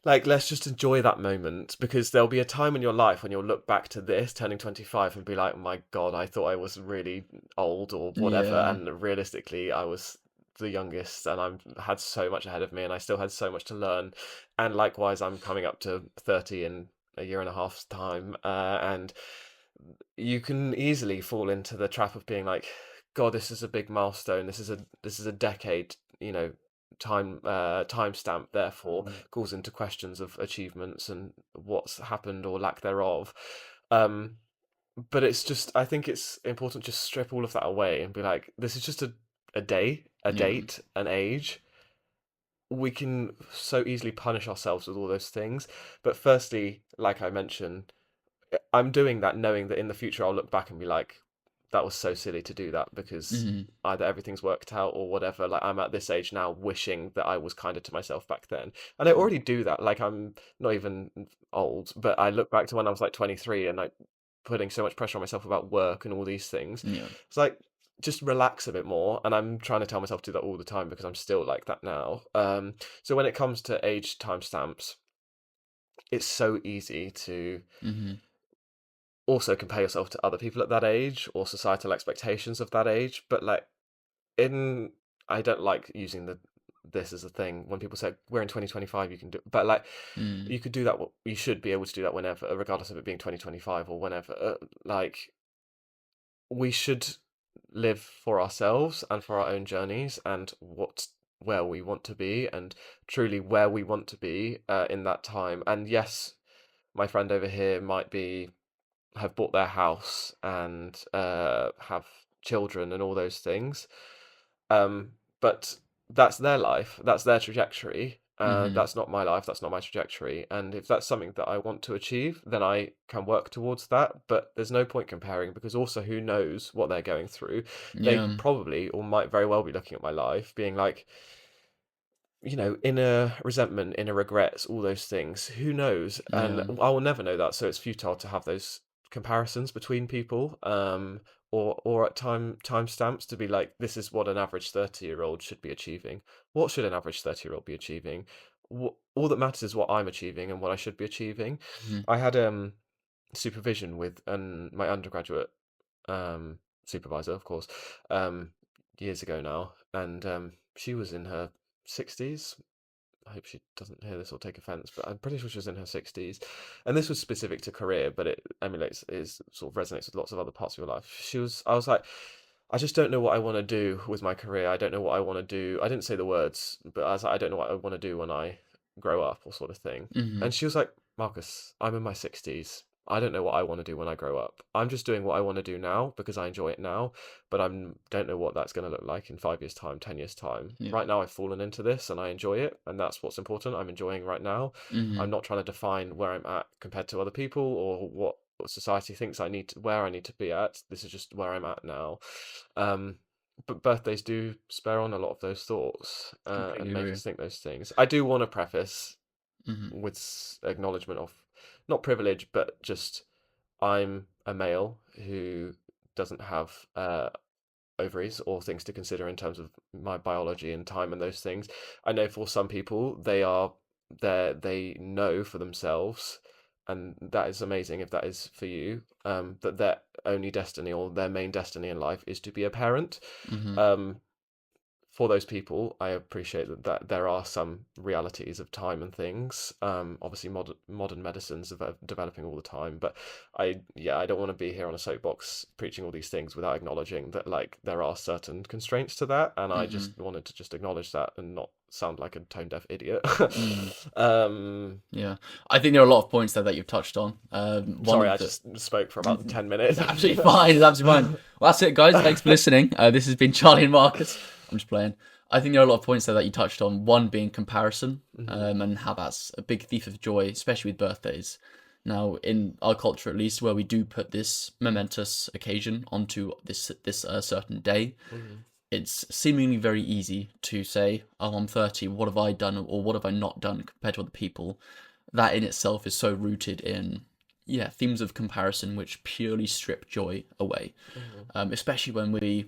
Like, let's just enjoy that moment, because there'll be a time in your life when you'll look back to this turning 25 and be like, my God, I thought I was really old or whatever. Yeah. And realistically, I was the youngest, and had so much ahead of me, and I still had so much to learn. And likewise, I'm coming up to 30 in a year and a half's time. And you can easily fall into the trap of being like, God, this is a big milestone. This is a decade, timestamp, therefore calls into questions of achievements and what's happened or lack thereof. Um, but it's just, I think it's important to just strip all of that away and be like, this is just a day, a Yeah. date, an age. We can so easily punish ourselves with all those things. But firstly, like I mentioned, I'm doing that knowing that in the future I'll look back and be like, that was so silly to do that, because Hmm. either everything's worked out or whatever. Like, I'm at this age now wishing that I was kinder to myself back then. And I already do that. Like, I'm not even old, but I look back to when I was like 23 and like putting so much pressure on myself about work and all these things. Yeah. It's like, just relax a bit more. And I'm trying to tell myself to do that all the time because I'm still like that now. So when it comes to age timestamps, it's so easy to Hmm. also compare yourself to other people at that age or societal expectations of that age. But like, in I don't like using this as a thing when people say we're in 2025, you can do, but like, Mm, you could do that, you should be able to do that whenever, regardless of it being 2025 or whenever. Like, we should live for ourselves and for our own journeys and where we want to be, and truly where we want to be, in that time. And yes, my friend over here might be have bought their house and have children and all those things. But that's their life, that's their trajectory. hmm. That's not my life, that's not my trajectory. And if that's something that I want to achieve, then I can work towards that. But there's no point comparing, because also who knows what they're going through. They Yeah. probably or might very well be looking at my life, being like, inner resentment, inner regrets, all those things. Who knows? And Yeah. I will never know that, so it's futile to have those comparisons between people. or at timestamps to be like, this is what an average 30-year-old should be achieving. What should an average 30-year-old be achieving? All that matters is what I'm achieving and what I should be achieving. Mhm. I had supervision with my undergraduate supervisor, of course, um, years ago now, and she was in her 60s. I hope she doesn't hear this or take offense, but I'm pretty sure she was in her 60s. And this was specific to career, but it emulates, is sort of resonates with lots of other parts of your life. I was like, I just don't know what I want to do with my career. I don't know what I want to do. I didn't say the words, but I was like, I don't know what I want to do when I grow up, or sort of thing. Mhm. And she was like, Marcus, I'm in my 60s. I don't know what I want to do when I grow up. I'm just doing what I want to do now because I enjoy it now, but I don't know what that's going to look like in 5 years' time, 10 years' time. Yeah. Right now, I've fallen into this and I enjoy it, and that's what's important. I'm enjoying right now. I'm Mhm. not trying to define where I'm at compared to other people, or what society thinks where I need to be at. This is just where I'm at now. Um, but birthdays do spur on a lot of those thoughts, Completely and make agree. us think those things. I do want to preface Mhm. with acknowledgement of not privilege, but just I'm a male who doesn't have ovaries or things to consider in terms of my biology and time and those things. I know for some people they know for themselves, and that is amazing if that is for you, that their only destiny or their main destiny in life is to be a parent. Mhm. Um, for those people, I appreciate that there are some realities of time and things. Obviously, modern medicines are developing all the time, but I don't want to be here on a soapbox preaching all these things without acknowledging that, like, there are certain constraints to that, and I Mhm. just wanted to just acknowledge that and not sound like a tone deaf idiot. Mhm. um, Yeah, I think there are a lot of points there that you've touched on. One Sorry, of I the just spoke for about 10 minutes. It's absolutely fine. It's absolutely fine. Well, that's it, guys. Thanks for listening. This has been Charlie and Marcus. I'm just playing. I think there are a lot of points there that you touched on. One being comparison, Mhm, and how that's a big thief of joy, especially with birthdays. Now, in our culture, at least, where we do put this momentous occasion onto this certain day, mhm, it's seemingly very easy to say, "Oh, I'm 30. What have I done, or what have I not done compared to other people?" That in itself is so rooted in, yeah, themes of comparison which purely strip joy away. mhm, Especially when we,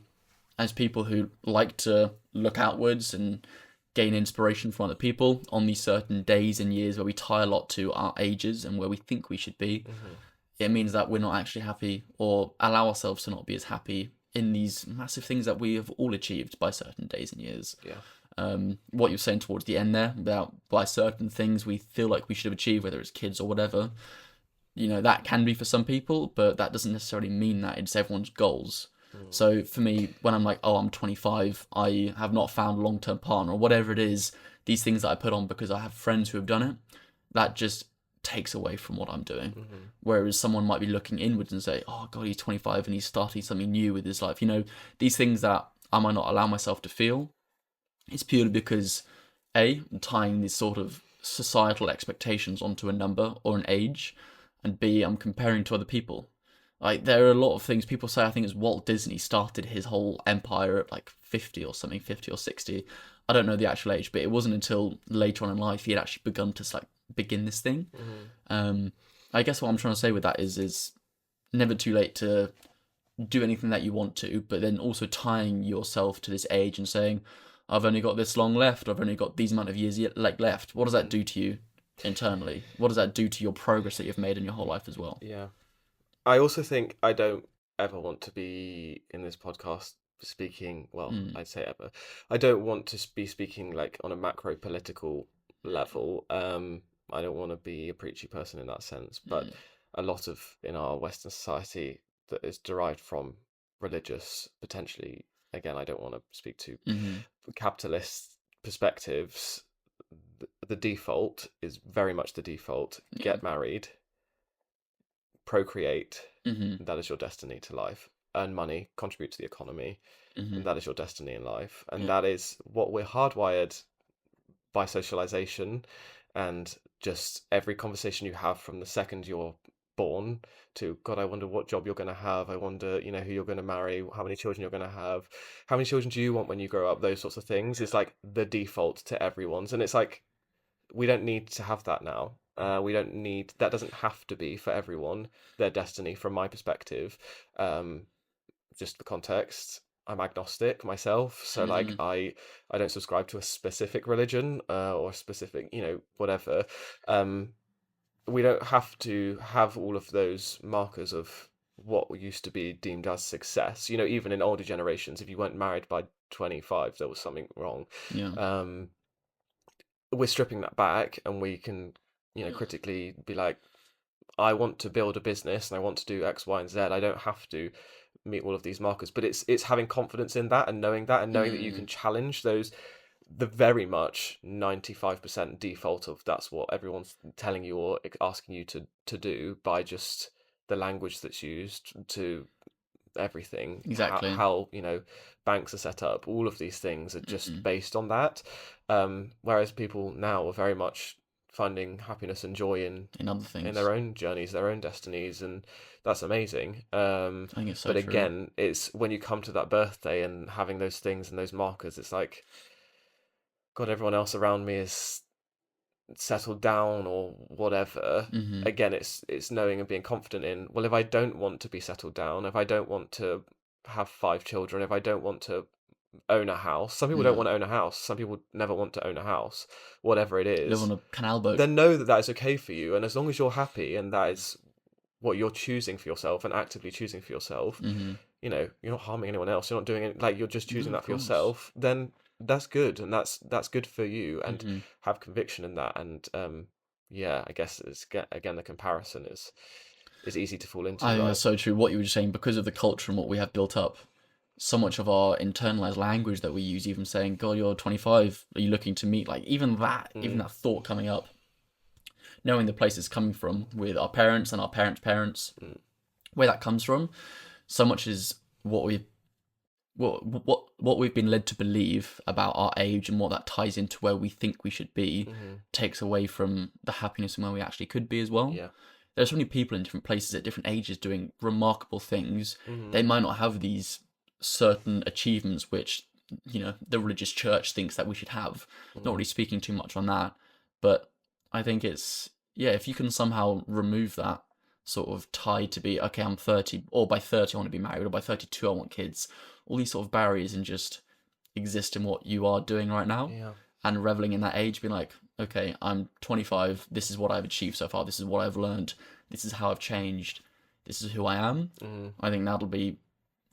as people who like to look outwards and gain inspiration from other people on these certain days and years where we tie a lot to our ages and where we think we should be, mhm. it means that we're not actually happy, or allow ourselves to not be as happy in these massive things that we have all achieved by certain days and years. Yeah. What you're saying towards the end there about by certain things we feel like we should have achieved, whether it's kids or whatever, that can be for some people, but that doesn't necessarily mean that it's everyone's goals. Mm, So for me, when I'm like, oh, I'm 25, I have not found a long term partner, or whatever it is, these things that I put on because I have friends who have done it, that just takes away from what I'm doing. mhm, Whereas someone might be looking inwards and say, oh, God, he's 25 and he's starting something new with his life. These things that I might not allow myself to feel, it's purely because, A, I'm tying these sort of societal expectations onto a number or an age, and B, I'm comparing to other people. Like, there are a lot of things people say. I think it's Walt Disney started his whole empire at like 50 or something, 50 or 60. I don't know the actual age, but it wasn't until later on in life he had actually begun to like begin this thing. mhm. Um, I guess what I'm trying to say with that is never too late to do anything that you want to, but then also tying yourself to this age and saying, I've only got this long left, I've only got these amount of years like left. What does that do to you internally? What does that do to your progress that you've made in your whole life as well? Yeah. I also think I don't ever want to be in this podcast speaking, well, Mm, I'd say ever. I don't want to be speaking like on a macro political level. I don't want to be a preachy person in that sense, but mm, a lot of in our Western society that is derived from religious, potentially, again, I don't want to speak to mm-hmm, capitalist perspectives. The default is very much the default. yeah, Get married, procreate, mm-hmm, and that is your destiny to life. Earn money, contribute to the economy, mm-hmm, and that is your destiny in life. And yeah, that is what we're hardwired by socialization, and just every conversation you have from the second you're born to, God, I wonder what job you're going to have. I wonder, who you're going to marry, how many children you're going to have, how many children do you want when you grow up, those sorts of things. It's like the default to everyone's. And it's like, we don't need to have that now. We don't need that. Doesn't have to be for everyone their destiny. From my perspective, um, just the context, I'm agnostic myself, so like Mm-hmm. I don't subscribe to a specific religion or a specific, whatever. Um, we don't have to have all of those markers of what used to be deemed as success. Even in older generations, if you weren't married by 25, there was something wrong. Yeah. Um, we're stripping that back, and we can, critically be like, I want to build a business and I want to do X, Y, and Z. I don't have to meet all of these markers, but it's having confidence in that and knowing that, and knowing that you Mm, can challenge those, the very much 95% default of that's what everyone's telling you or asking you to do, by just the language that's used to everything, how, exactly. how banks are set up, all of these things are just Mm, based on that. Whereas people now are very much finding happiness and joy in other in things. their own journeys, their own destinies, and that's amazing. I think it's so But true. again, it's when you come to that birthday and having those things and those markers, it's like, God, everyone else around me is settled down or whatever. Mm-hmm. Again, it's knowing and being confident in, well, if I don't want to be settled down, if I don't want to have 5 children, if I don't want to own a house, some people don't Yeah. want to own a house, some people never want to own a house, whatever it Live on is, a canal boat. then know that that is okay for you. And as long as you're happy and that is what you're choosing for yourself and actively choosing for yourself, Mm-hmm. you're not harming anyone else. You're not doing it, like, you're just No, choosing of that for course. yourself. Then that's good, and that's good for you, and Mm-hmm. have conviction in that. And yeah, I guess it's again, the comparison is easy to fall into, I think right? that's so true. What you were just saying, because of the culture and what we have built up, so much of our internalized language that we use, even saying, "God, you're 25. Are you looking to meet?" Like even Mm, that thought coming up, knowing the place it's coming from with our parents and our parents' parents, mm, where that comes from. So much is what we've been led to believe about our age and what that ties into where we think we should be, mm, takes away from the happiness and where we actually could be as well. yeah. There's so many people in different places at different ages doing remarkable things. Mm, They might not have these certain achievements which the religious church thinks that we should have. Not mm, really speaking too much on that, but I think it's, yeah, if you can somehow remove that sort of tie to be, okay, I'm 30, or by 30 I want to be married, or by 32 I want kids, all these sort of barriers, and just exist in what you are doing right now, yeah. and reveling in that age, being like, okay, I'm 25, this is what I've achieved so far, this is what I've learned, this is how I've changed, this is who I am. Mm, I think that'll be,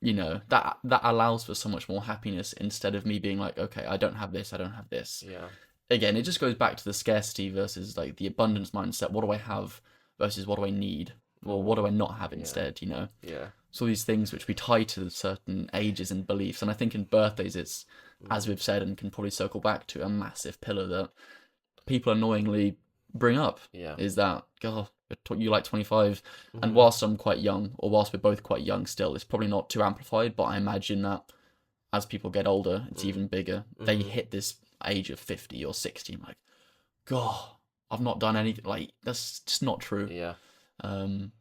that allows for so much more happiness, instead of me being like, okay, I don't have this, I don't have this. yeah. Again, it just goes back to the scarcity versus like the abundance mindset. What do I have versus what do I need? Or what Mm, do I not have yeah. instead? Yeah. So these things which we tie to certain ages and beliefs. And I think in birthdays, it's, as Mm, we've said and can probably circle back to, a massive pillar that people annoyingly bring up, yeah. is that, God, you like 25. And Mm, whilst I'm quite young, or whilst we're both quite young still, it's probably not too amplified, but I imagine that as people get older, it's mm, even bigger. They mm, hit this age of 50 or 60, I'm like, God, I've not done anything. Like, that's just not true. yeah. Um,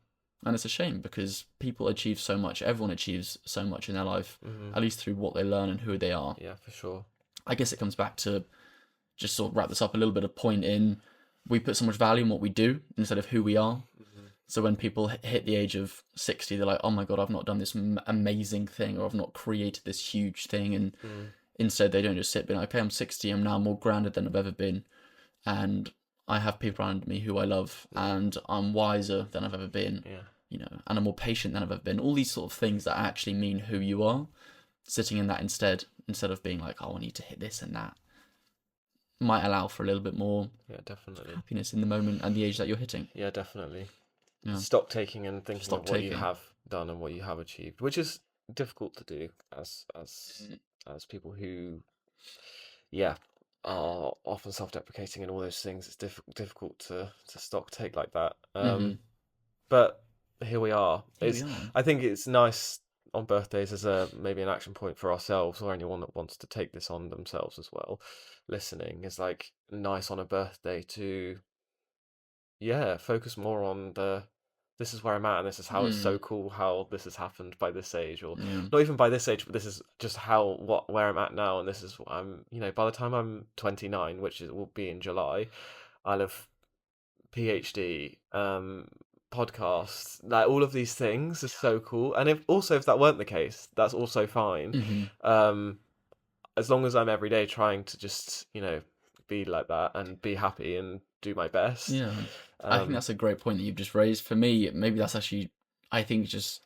and it's a shame, because people achieve so much. Everyone achieves so much in their life, Mm, at least through what they learn and who they are. yeah, for sure. I guess it comes back to, just sort of wrap this up a little bit of point in, we put so much value in what we do instead of who we are. Mm, So when people hit the age of 60, they're like, oh my God, I've not done this amazing thing, or I've not created this huge thing. And mm, instead, they don't just sit being like, okay, I'm 60, I'm now more grounded than I've ever been. And I have people around me who I love, and I'm wiser than I've ever been, yeah. and I'm more patient than I've ever been. All these sort of things that actually mean who you are, sitting in that instead of being like, oh, I need to hit this and that, might allow for a little bit more Yeah, definitely. happiness in the moment and the age that you're hitting. Yeah, definitely. Yeah. Stock taking and thinking Stock of what you taking. have done and what you have achieved, which is difficult to do as people who, yeah, are often self-deprecating and all those things. It's difficult to stock take like that. Mm-hmm. But here we are. Here we are. I think it's nice on birthdays as a maybe an action point for ourselves, or anyone that wants to take this on themselves as well. Listening is like nice on a birthday to, yeah, focus more on this is where I'm at, and this is how it's so Mm. cool how this has happened by this age, or Yeah. not even by this age, but this is just where I'm at now, and this is what I'm, by the time I'm 29, which will be in July, I'll have PhD, podcast, like all of these things are so cool. And if that weren't the case, that's also fine. Hmm. As long as I'm every day trying to just, be like that and be happy and do my best. Yeah. I think Um, that's a great point that you've just raised. For me, maybe that's actually, I think, just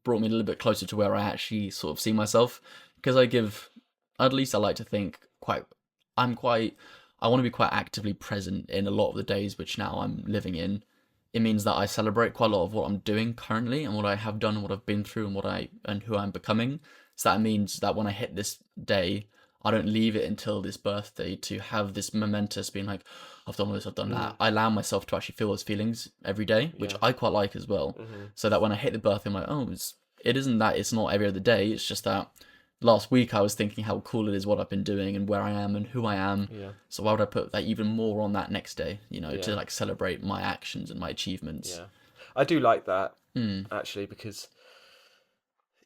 brought me a little bit closer to where I actually sort of see myself. Because at least I like to think I want to be quite actively present in a lot of the days which now I'm living in. It means that I celebrate quite a lot of what I'm doing currently and what I have done and what I've been through and who I'm becoming. So that means that when I hit this day, I don't leave it until this birthday to have this momentous being like, I've done this, I've done that. I allow myself to actually feel those feelings every day, which Yeah. I quite like as well. mhm. So that when I hit the birthday, I'm like, oh, it isn't that it's not every other day. It's just that last week I was thinking how cool it is what I've been doing and where I am and who I am. Yeah. So why would I put that even more on that next day, to Yeah. like celebrate my actions and my achievements? Yeah. I do like that Mm, actually because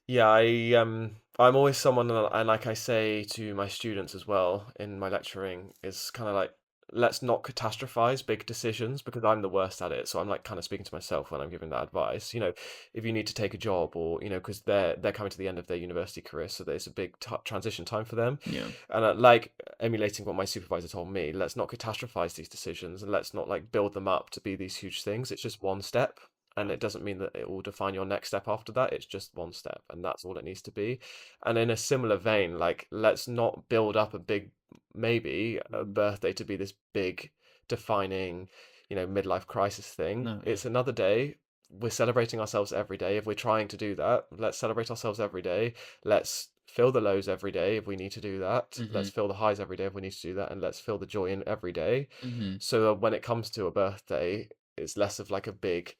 yeah, I'm always someone and like I say to my students as well in my lecturing is kind of like let's not catastrophize big decisions because I'm the worst at it. So I'm like kind of speaking to myself when I'm giving that advice. If you need to take a job or because they're coming to the end of their university career, so there's a big transition time for them. yeah. And like emulating what my supervisor told me, let's not catastrophize these decisions and let's not like build them up to be these huge things. It's just one step. And it doesn't mean that it will define your next step after that. It's just one step, and that's all it needs to be. And in a similar vein, like let's not build up maybe a birthday to be this big, defining, midlife crisis thing. No. It's another day. We're celebrating ourselves every day. If we're trying to do that, let's celebrate ourselves every day. Let's feel the lows every day if we need to do that. Let's feel the highs every day if we need to do that, and let's feel the joy in every day. Mm-hmm. So when it comes to a birthday, it's less of like a big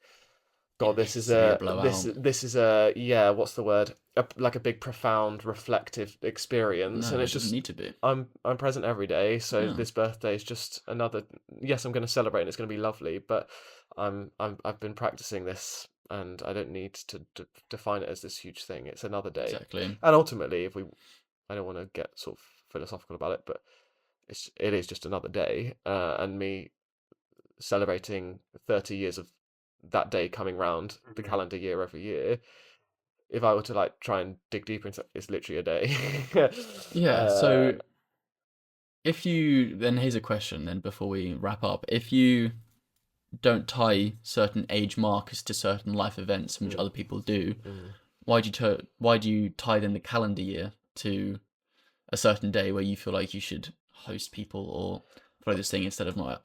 God, this is Severe a blowout. this is a yeah, what's the word? Like a big, profound, reflective experience, No, and it it's doesn't just need to be. I'm present every day, so Yeah. this birthday is just another. Yes, I'm going to celebrate, and it's going to be lovely, but I've been practicing this, and I don't need to define it as this huge thing. It's another day, Exactly. and ultimately, I don't want to get sort of philosophical about it, but it is just another day, and me celebrating 30 years of that day coming round the calendar year every year. If I were to like try and dig deeper into it, it's literally a day. Yeah. uh, So here's a question then before we wrap up. If you don't tie certain age markers to certain life events, which mm, other people do, mm. why do you tie then the calendar year to a certain day where you feel like you should host people or follow this thing instead of not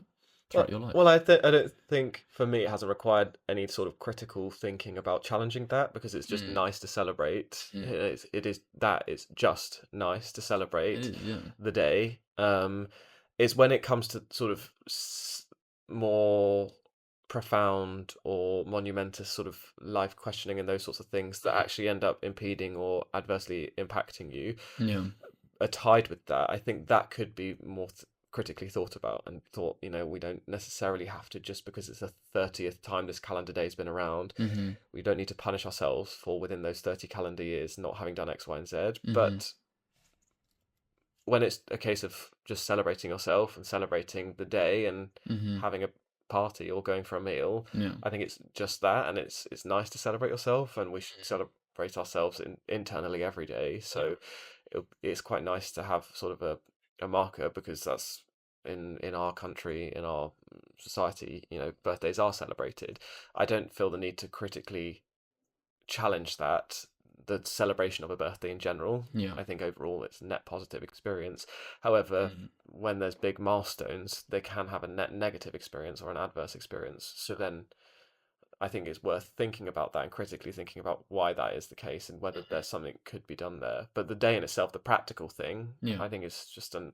throughout your life? Well, I don't think for me it hasn't required any sort of critical thinking about challenging that because it's just Mm, nice to celebrate. mm. It's just nice to It celebrate is, yeah. the day. It's when it comes to sort of more profound or monumentous sort of life questioning and those sorts of things that actually end up impeding or adversely impacting you Yeah. are tied with that. I think that could be more critically thought about and thought, we don't necessarily have to, just because it's the 30th time this calendar day has been around, Mm-hmm. we don't need to punish ourselves for within those 30 calendar years not having done X, Y, and Z. Mm-hmm. But when it's a case of just celebrating yourself and celebrating the day and Mm-hmm. having a party or going for a meal, Yeah. I think it's just that, and it's nice to celebrate yourself, and we should celebrate ourselves internally every day. So it's quite nice to have sort of a marker, because that's in our country, in our society, birthdays are celebrated. I don't feel the need to critically challenge the celebration of a birthday in general. Yeah. I think overall it's a net positive experience. However, Mm. when there's big milestones, they can have a net negative experience or an adverse experience. So then I think it's worth thinking about that and critically thinking about why that is the case and whether there's something that could be done there. But the day in itself, the practical thing, Yeah. I think is just a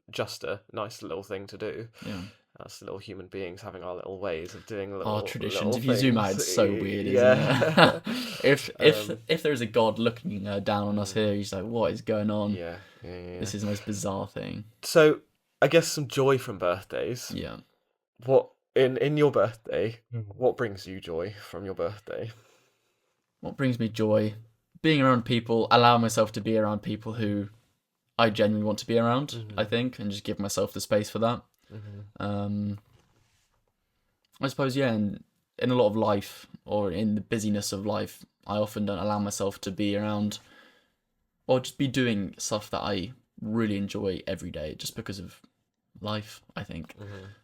nice little thing to do. Yeah. Us little human beings having our little ways of doing Our little traditions. little If you zoom out, things. it's so weird, isn't Yeah. it? if Um, if there's a god looking down on us here, he's like, "What is going on? yeah, yeah. This is the most bizarre thing." So I guess some joy from birthdays. Yeah. What in your birthday? What brings you joy from your birthday? What brings me joy? Being around people, allowing myself to be around people who I genuinely want to be around, I think, and just give myself the space for that. Mm-hmm. I suppose, yeah, and in a lot of life, or in the busyness of life, I often don't allow myself to be around or just be doing stuff that I really enjoy every day, just because of life, I think.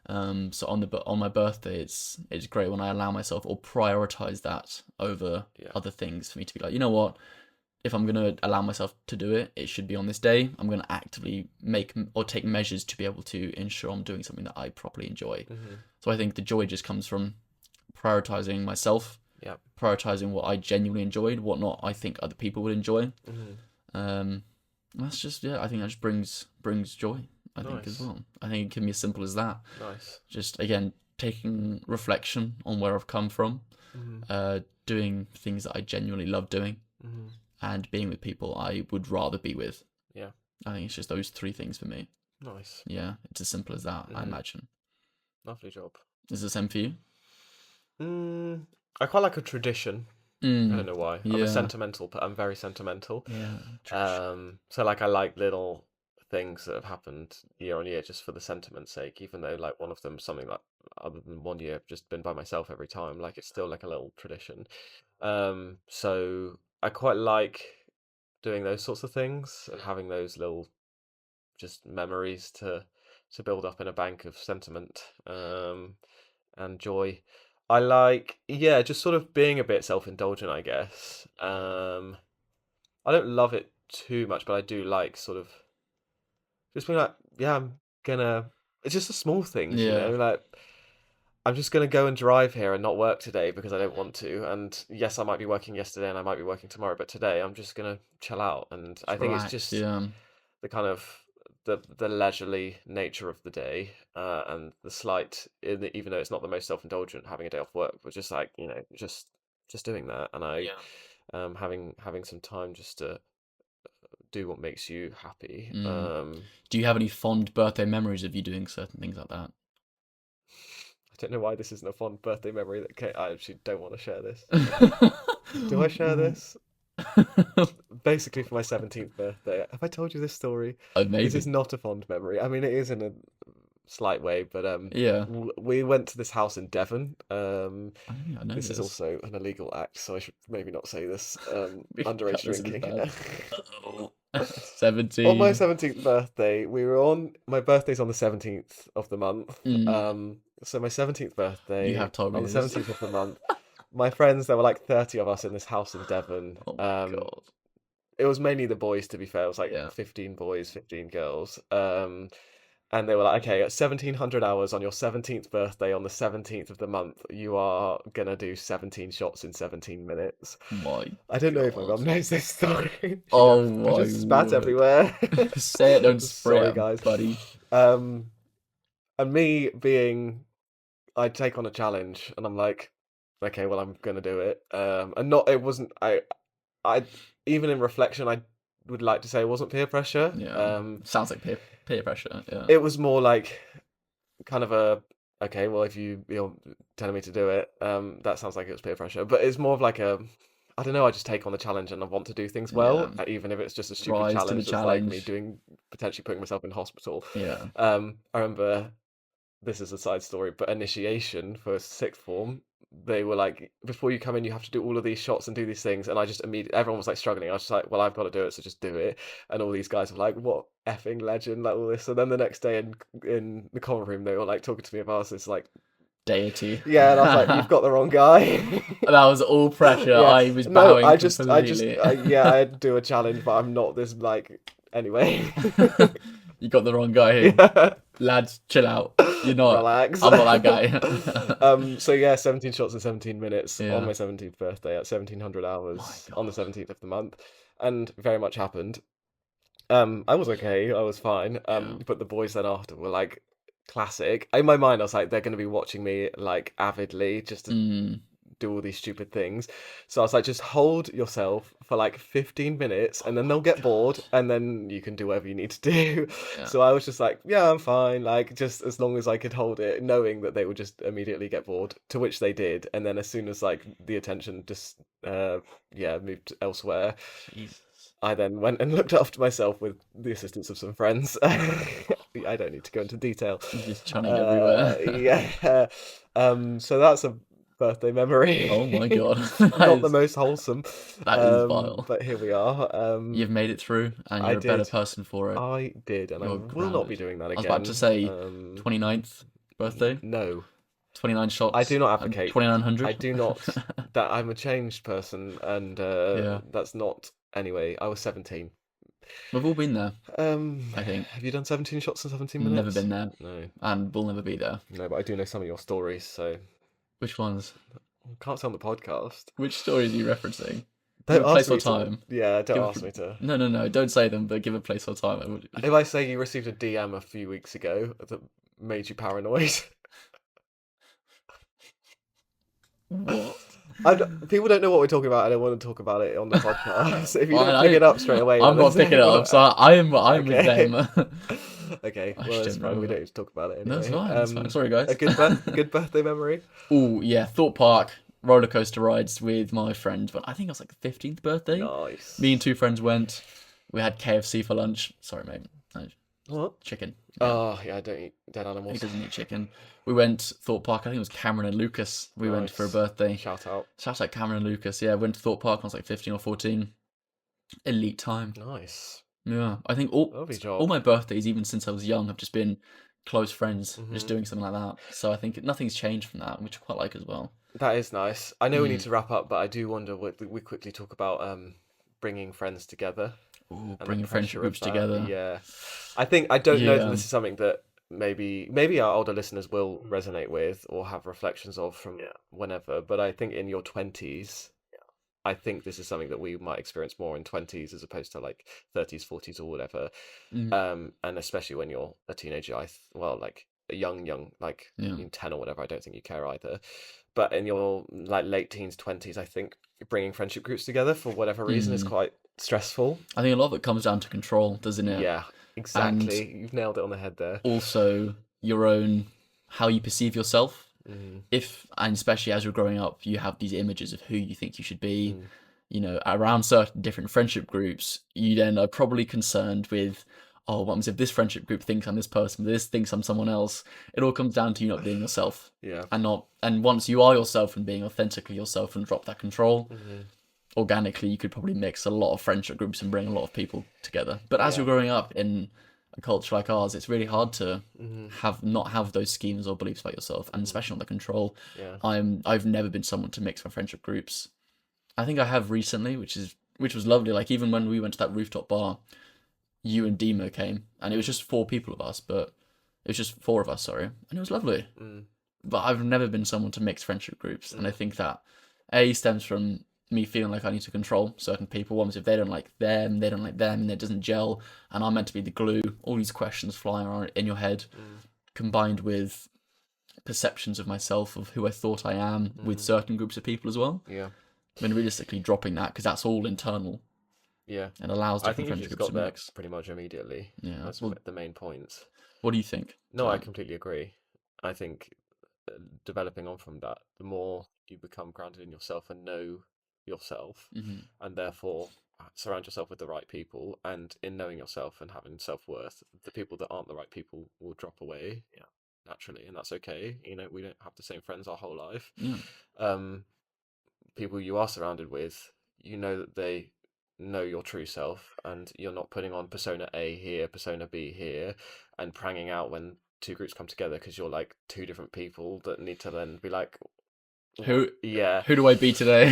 So on my birthday, it's great when I allow myself or prioritize that over Yeah. other things, for me to be like, you know what, if I'm gonna allow myself to do it, it should be on this day. I'm gonna actively make or take measures to be able to ensure I'm doing something that I properly enjoy. So I think the joy just comes from prioritizing myself, Yeah. prioritizing what I genuinely enjoyed, what not I think other people would enjoy. That's just, I think that just brings joy, I think, as Nice. well. I think it can be as simple as that. Nice. Just, again, taking reflection on where I've come from, doing things that I genuinely love doing, and being with people I would rather be with. Yeah. I think it's just those three things for me. Nice. Yeah, it's as simple as that, I imagine. Lovely job. Is the same for you? I quite like a tradition. I don't know why. I'm a Yeah. sentimental, but I'm very sentimental. Yeah. So like I like little things that have happened year on year just for the sentiment's sake, even though like one of them something like other than 1 year I've just been by myself every time. Like it's still like a little tradition. So I quite like doing those sorts of things and having those little just memories to build up in a bank of sentiment and joy. I like, yeah, just sort of being a bit self-indulgent, I guess. I don't love it too much, but I do like sort of just being like, yeah, I'm gonna. It's just the small things, you Yeah. know, like I'm just gonna go and drive here and not work today because I don't want to. And yes, I might be working yesterday and I might be working tomorrow, but today I'm just gonna chill out. And I think it's Relax, just yeah. the kind of the leisurely nature of the day, and the slight, even though it's not the most self-indulgent, having a day off work, but just like, you know, just doing that, and having some time just to do what makes you happy. Do you have any fond birthday memories of you doing certain things like that? I don't know why this isn't a fond birthday memory that I actually don't want to share this. Do I share this? Basically, for my 17th birthday. Have I told you this story? Oh, This is maybe. not a fond memory. I mean, it is in a slight way, but Yeah. we went to this house in Devon. I think I know This is this. also an illegal act, so I should maybe not say this. Cut Underage this in drinking. bad. On 17. my 17th birthday, my birthday's on the 17th of the month. So my 17th birthday, You have told me on the this. 17th of the month, my friends, there were like 30 of us in this house in Devon. Oh my God. It was mainly the boys, to be fair. It was like Yeah. 15 boys, 15 girls. And they were like, okay, at 1700 hours on your 17th birthday on the 17th of the month, you are gonna do 17 shots in 17 minutes. My I don't know if my God. mum knows this story. She Oh does. I my just spat word. everywhere. Say it, don't spray Sorry, it, guys. buddy. And me being, I take on a challenge, and I'm like, okay, well, I'm gonna do it. And not, it wasn't. I even in reflection, I would like to say it wasn't peer pressure. Yeah. Sounds like peer pressure. Yeah. It was more like kind of okay, well, if you're telling me to do it, that sounds like it was peer pressure. But it's more of like I don't know, I just take on the challenge and I want to do things well, Yeah. even if it's just a stupid Rise to the challenge that's like me challenge. potentially putting myself in hospital. Yeah. I remember, this is a side story, but initiation for sixth form, they were like, before you come in, you have to do all of these shots and do these things. And I just immediately, everyone was like struggling. I was just like, well, I've got to do it, so just do it. And all these guys were like, what effing legend, like all this. And then the next day in the common room, they were like talking to me about this, like, Deity. yeah, and I was like, you've got the wrong guy. That was all pressure. Yeah. I was No, bowing I completely. I'd do a challenge, but I'm not this, like, anyway. You got the wrong guy here. Yeah. Lads, chill out. You're not. Relax. I'm not that guy. So yeah, 17 shots in 17 minutes Yeah. on my 17th birthday at 1700 hours My on the God. 17th of the month, and very much happened. I was okay, I was fine. Yeah. But the boys then after were like, classic. In my mind, I was like, they're going to be watching me like avidly just to do all these stupid things. So I was like, just hold yourself for like 15 minutes and then they'll get bored and then you can do whatever you need to do. Yeah. So I was just like, yeah, I'm fine. Like, just as long as I could hold it, knowing that they would just immediately get bored, to which they did. And then as soon as like the attention just, moved elsewhere, Jesus. I then went and looked after myself with the assistance of some friends. I don't need to go into detail. You're just chunning everywhere. Yeah. So that's a birthday memory. Oh my god, Not the most wholesome. that is vile. But here we are. You've made it through, and I you're a better did. person for it. I did, and I You're will not be grounded. doing that I was again. about to say 29th birthday, No, 29 shots. I do not and advocate. 2900. I do not. That I'm a changed person, and Yeah. that's not. Anyway, I was 17. We've all been there. I think. Have you done 17 shots in 17 Never minutes? been there, No, and we'll never be there. no, but I do know some of your stories, so Which ones? can't say on the podcast. Which stories are you referencing? Don't Give a place ask me or time. Yeah, don't Give ask me to. No. Don't say them, but give a place or time. If I say you received a DM a few weeks ago that made you paranoid, What? people don't know what we're talking about. I don't want to talk about it on the podcast. If you Well, don't pick it up straight away, I'm not picking it up, so I'm Okay. with them. Okay, I well, it's shouldn't fine. We know. don't need to talk about it No, anyway. it's fine. It's fine. Sorry, guys. A good birthday memory. Oh yeah, Thorpe Park roller coaster rides with my friend. But I think it was like the 15th birthday. Nice. Me and two friends went. We had KFC for lunch. Sorry, mate. No, What? chicken. Oh, yeah, I don't eat dead He animals. doesn't eat chicken. We went Thorpe Park. I think it was Cameron and Lucas. We went for a Nice. birthday. Shout out. Shout out Cameron and Lucas. Yeah, went to Thorpe Park when I was like 15 or 14. Elite time. Nice. Yeah, I think all Lovely job. all my birthdays, even since I was young, have just been close friends, just Mhm. doing something like that. So I think nothing's changed from that, which I quite like as well. That is nice. I know we need Mm. to wrap up, but I do wonder what we quickly talk about bringing friends together Ooh, and the bringing friendship pressure of groups that. together. Yeah, I don't know that Yeah. this is something that maybe our older listeners will resonate with or have reflections of from whenever. But I think in your 20s, I think this is something that we might experience more in 20s as opposed to like 30s, 40s, or whatever. Mm. And especially when you're a teenager, like a young, like Yeah. 10 or whatever, I don't think you care either. But in your like late teens, 20s, I think bringing friendship groups together for whatever reason is Mm. quite stressful. I think a lot of it comes down to control, doesn't it? Yeah, exactly. You've nailed it on the head there. Also, your own how you perceive yourself. Mm, And especially as you're growing up, you have these images of who you think you should be. mm. You know, around certain different friendship groups, you then are probably concerned with, oh, what happens if this friendship group thinks I'm this person, this thinks I'm someone else? It all comes down to you not being yourself, Yeah. and once you are yourself and being authentically yourself and drop that control, Mhm. organically you could probably mix a lot of friendship groups and bring a lot of people together. But as Yeah. you're growing up in a culture like ours, it's really hard to Mhm. not have those schemes or beliefs about yourself, and especially on the control. Yeah. I've never been someone to mix my friendship groups. I think I have recently, which was lovely. Like even when we went to that rooftop bar, you and Demo came, and it was just 4 people of us, but it was just 4 of us, sorry, and it was lovely. Mm. But I've never been someone to mix friendship groups, and I Mm. think that stems from me feeling like I need to control certain people. Once if they don't like them, they don't like them, and it doesn't gel, and I'm meant to be the glue. All these questions flying around in your head, combined with perceptions of myself of who I thought I am with certain groups of people as well. Yeah. I mean, realistically, dropping that because that's all internal Yeah. and allows I different think you friendship just groups got to there mix. pretty much immediately. Yeah. That's Well, the main points. what do you think? No, I Like, completely agree. I think developing on from that, the more you become grounded in yourself and know yourself, mhm. and therefore surround yourself with the right people, and in knowing yourself and having self-worth, the people that aren't the right people will drop away naturally, and that's okay. You know, we don't have the same friends our whole life. Yeah. People you are surrounded with, you know that they know your true self, and you're not putting on persona A here, persona B here, and pranging out when 2 groups come together because you're like 2 different people that need to then be like, Who yeah. who do I be today?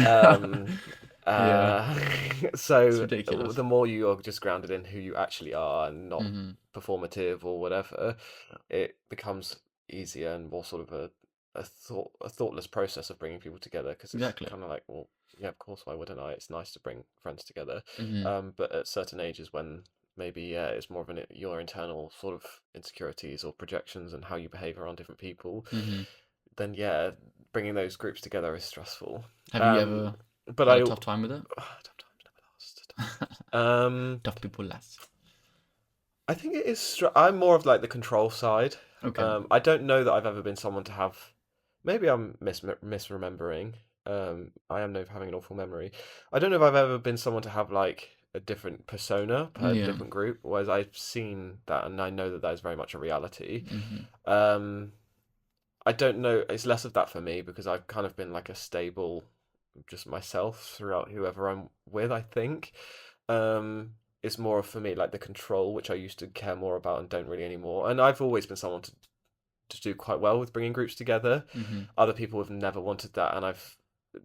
So It's ridiculous. the more you are just grounded in who you actually are and not Mhm. performative or whatever, it becomes easier and more sort of a thoughtless process of bringing people together, because it's Exactly. kind of like, well, yeah, of course, why wouldn't I? It's nice to bring friends together. Mhm. But at certain ages when maybe it's more of your internal sort of insecurities or projections and how you behave around different people, Mhm. then bringing those groups together is stressful. Have you ever But had I a tough time with it? tough times never last. Tough people last. I think it is. I'm more of like the control side. Okay. I don't know that I've ever been someone to have. Maybe I'm misremembering. I am having an awful memory. I don't know if I've ever been someone to have like a different persona per Yeah. different group, whereas I've seen that and I know that that is very much a reality. Mhm. Um, I don't know. It's less of that for me because I've kind of been like a stable, just myself throughout whoever I'm with. I think it's more for me like the control, which I used to care more about and don't really anymore. And I've always been someone to do quite well with bringing groups together. Hmm. Other people have never wanted that, and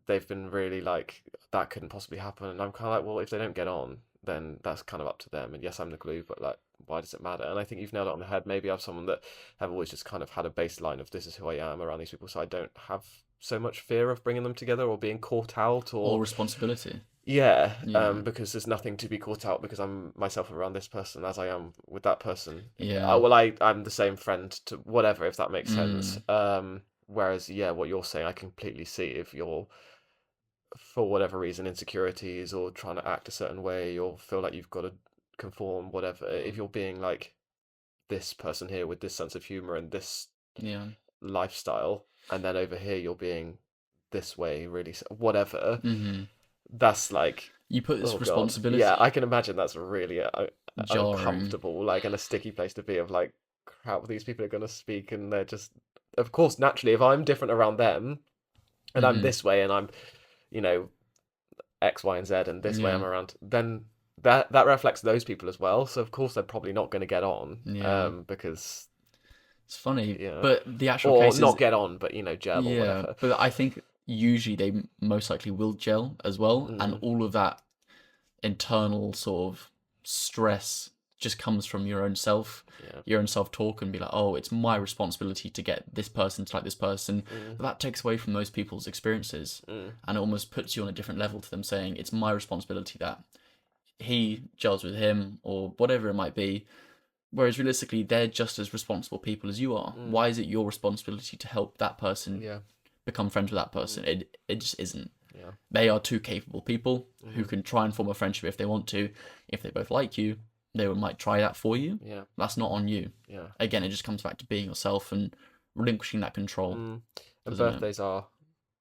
they've been really like that couldn't possibly happen. And I'm kind of like, well, if they don't get on, then that's kind of up to them. And yes, I'm the glue, but like, why does it matter? And I think you've nailed it on the head. Maybe I'm someone that have always just kind of had a baseline of this is who I am around these people, so I don't have so much fear of bringing them together or being caught out Or or responsibility. yeah, Yeah. because there's nothing to be caught out because I'm myself around this person as I am with that person. Yeah. Well, I'm the same friend to whatever, if that makes sense. Mm. Whereas, yeah, what you're saying, I completely see if you're, for whatever reason, insecurities or trying to act a certain way or feel like you've got to conform, whatever, if you're being like this person here with this sense of humor and this Yeah. lifestyle, and then over here you're being this way, really, whatever, Hmm. that's like, You put this oh God. Yeah, responsibility I can imagine that's really jarring. uncomfortable, like, and a sticky place to be of like, crap, these people are going to speak and they're just, of course, naturally, if I'm different around them and I'm Hmm. this way and I'm, you know, X, Y, and Z and this way I'm Yeah. around, then that reflects those people as well. So of course they're probably not going to get on, Yeah. because, It's funny, yeah, but the actual or case is, not get on, but gel or yeah, whatever. but I think usually they most likely will gel as well, and Mm, all of that internal sort of stress just comes from yeah. your own self talk, and be like, oh, it's my responsibility to get this person to like this person. Mm, But that takes away from most people's experiences, mm, and it almost puts you on a different level to them, saying it's my responsibility that he gels with him or whatever it might be. Whereas realistically, they're just as responsible people as you are. mm, Why is it your responsibility to help that person yeah. become friends with that Mm, person? It just isn't. yeah. They are two capable people who Mm, can try and form a friendship if they want to. If they both like you, they might try that for you. yeah. That's not on you. Yeah. Again, it just comes back to being yourself and relinquishing that control, Mm. And doesn't it? birthdays are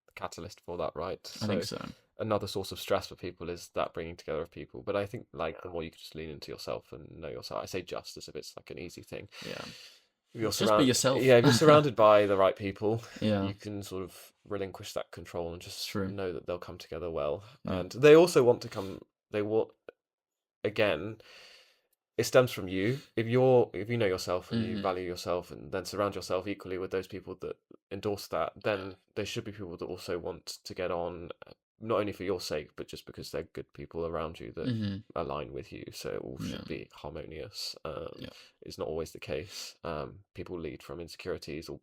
the catalyst for that, right? I think So so. another source of stress for people is that bringing together of people. But I think like the more you can just lean into yourself and know yourself. I say just as if it's like an easy thing. Yeah. If you're Just be yourself. yeah, if you're surrounded by the right people, Yeah, you can sort of relinquish that control and it's just true. know that they'll come together well. Yeah. And they also want to come. They want again. It stems from you. If you know yourself and you Hmm. value yourself, and then surround yourself equally with those people that endorse that, then there should be people that also want to get on, not only for your sake, but just because they're good people around you that Hmm. align with you. So it all Yeah. should be harmonious. Yeah. It's not always the case. People lead from insecurities, or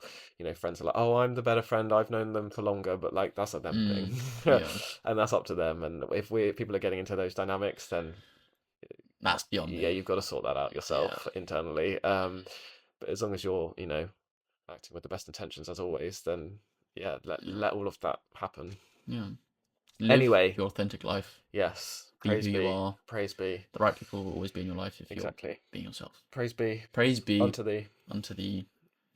friends are like, "Oh, I'm the better friend. I've known them for longer," but like that's a them Mm. thing, Yeah. and that's up to them. And if people are getting into those dynamics, then That's beyond yeah, me. you've got to sort that out Yeah. yourself internally. But as long as you're, acting with the best intentions as always, then yeah, Yeah. let all of that happen. Yeah. Live Anyway, your authentic life. yes, Be who you are. praise be, The right people will always be in your life if you're exactly, being yourself. praise be Praise be unto thee, unto the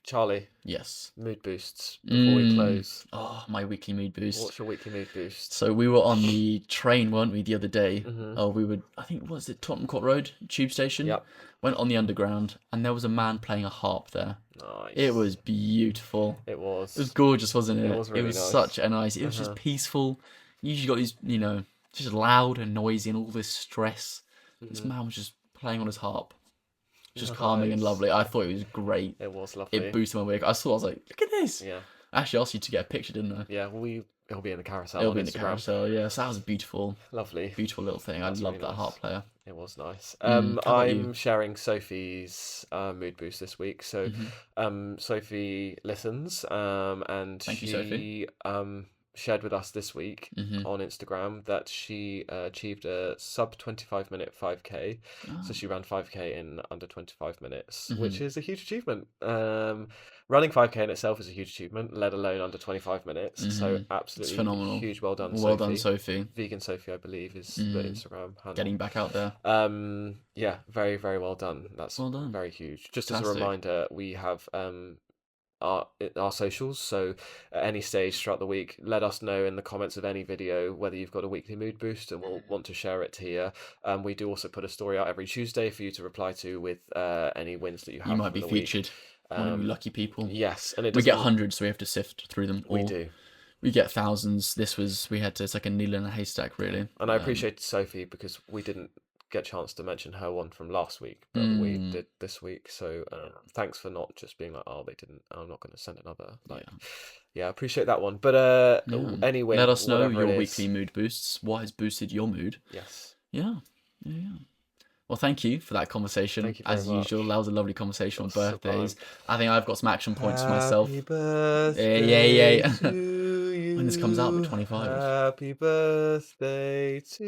Charlie. yes. Mood boosts before we close. Oh, my weekly mood boost. What's your weekly mood boost? So we were on the train, weren't we, the other day? Mm-hmm. Oh, I think, was it Tottenham Court Road tube station? Yep. Went on the underground, and there was a man playing a harp there. Nice. It was beautiful. It was. It was gorgeous, wasn't it? It was really nice. such a nice. It was Uh-huh. just peaceful. Usually got these, just loud and noisy and all this stress. This Mhm. man was just playing on his harp, just calming and Nice. lovely. I thought it was great. It was lovely. It boosted my week. I was like, look at this. Yeah. I actually asked you to get a picture, didn't I? Yeah. It'll be in the carousel It'll on be in the Instagram. carousel. Yeah, so that was a beautiful, Lovely. beautiful little thing. That's I love really that nice. harp player. It was nice. How about you? I'm sharing Sophie's mood boost this week. So, Sophie listens, and Thank you, she Sophie. shared with us this week Mm-hmm. on Instagram that she achieved a sub 25-minute 5K. So she ran 5K in under 25 minutes, which is a huge achievement. Running 5K in itself is a huge achievement, let alone under 25 minutes. So It's absolutely phenomenal. huge. Well done, Well Sophie. done, Sophie. Vegan Sophie, I believe, is the Instagram handle. Getting back out there. Yeah, very, very well done. That's Well done. very huge. Just as a Fantastic. reminder, we have our socials. So at any stage throughout the week, let us know in the comments of any video whether you've got a weekly mood boost, and we'll want to share it here. We do also put a story out every Tuesday for you to reply to with any wins that you have. You might from be the week. featured. One of you lucky people. Yes, and it We get doesn't. hundreds, so we have to sift through them all. We do. We get thousands. It's like a needle in a haystack, really. And I appreciate Sophie because we didn't get a chance to mention her one from last week, but we did this week. So thanks for not just being like, oh, they didn't. I'm not going to send another. Like, yeah, I appreciate that one. But anyway, let us know whatever it your is. weekly mood boosts. What has boosted your mood? Yes. Yeah. Well, thank you for that conversation. Thank you very As much. usual, that was a lovely conversation on Sublime. birthdays. I think I've got some action points for myself. Happy birthday Yeah. to you. When this comes out, we're 25. Happy birthday to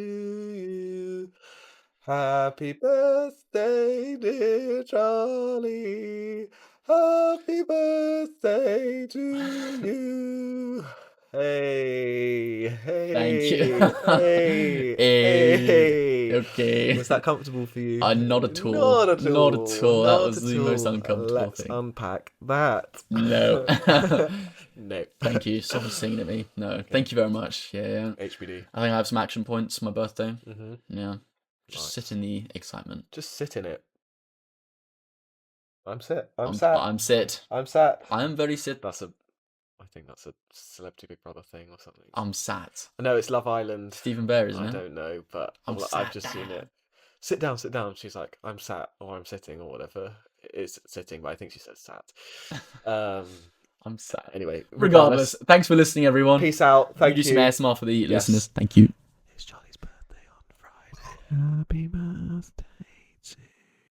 you. Happy birthday, dear Charlie. Happy birthday to you. Hey, hey. Thank you. Hey, Hey. hey. Okay. Was that comfortable for you? Not at all. Not at all. Not at all. That Not was at the most all. uncomfortable Let's thing. unpack that. No. No. Thank you. Stop singing at me. No. Thank you very much. Yeah. HBD. I think I have some action points for my birthday. Mm-hmm. Yeah. Just sit in the excitement. Just sit in it. I'm sit. I'm I'm sat. sit. I'm sat. I am very sit. I think that's a Celebrity Big Brother thing or something. I'm sat. No, it's Love Island. Stephen Bear, isn't I it? don't know, but I'm I've sat just seen down. it. Sit down, sit down. She's like, I'm sat or I'm sitting or whatever. It's sitting, but I think she says sat. I'm sat. Anyway, Regardless, thanks for listening, everyone. Peace out. Thank we you. do some ASMR for the listeners. Thank you. It's Charlie's birthday on Friday. Happy birthday.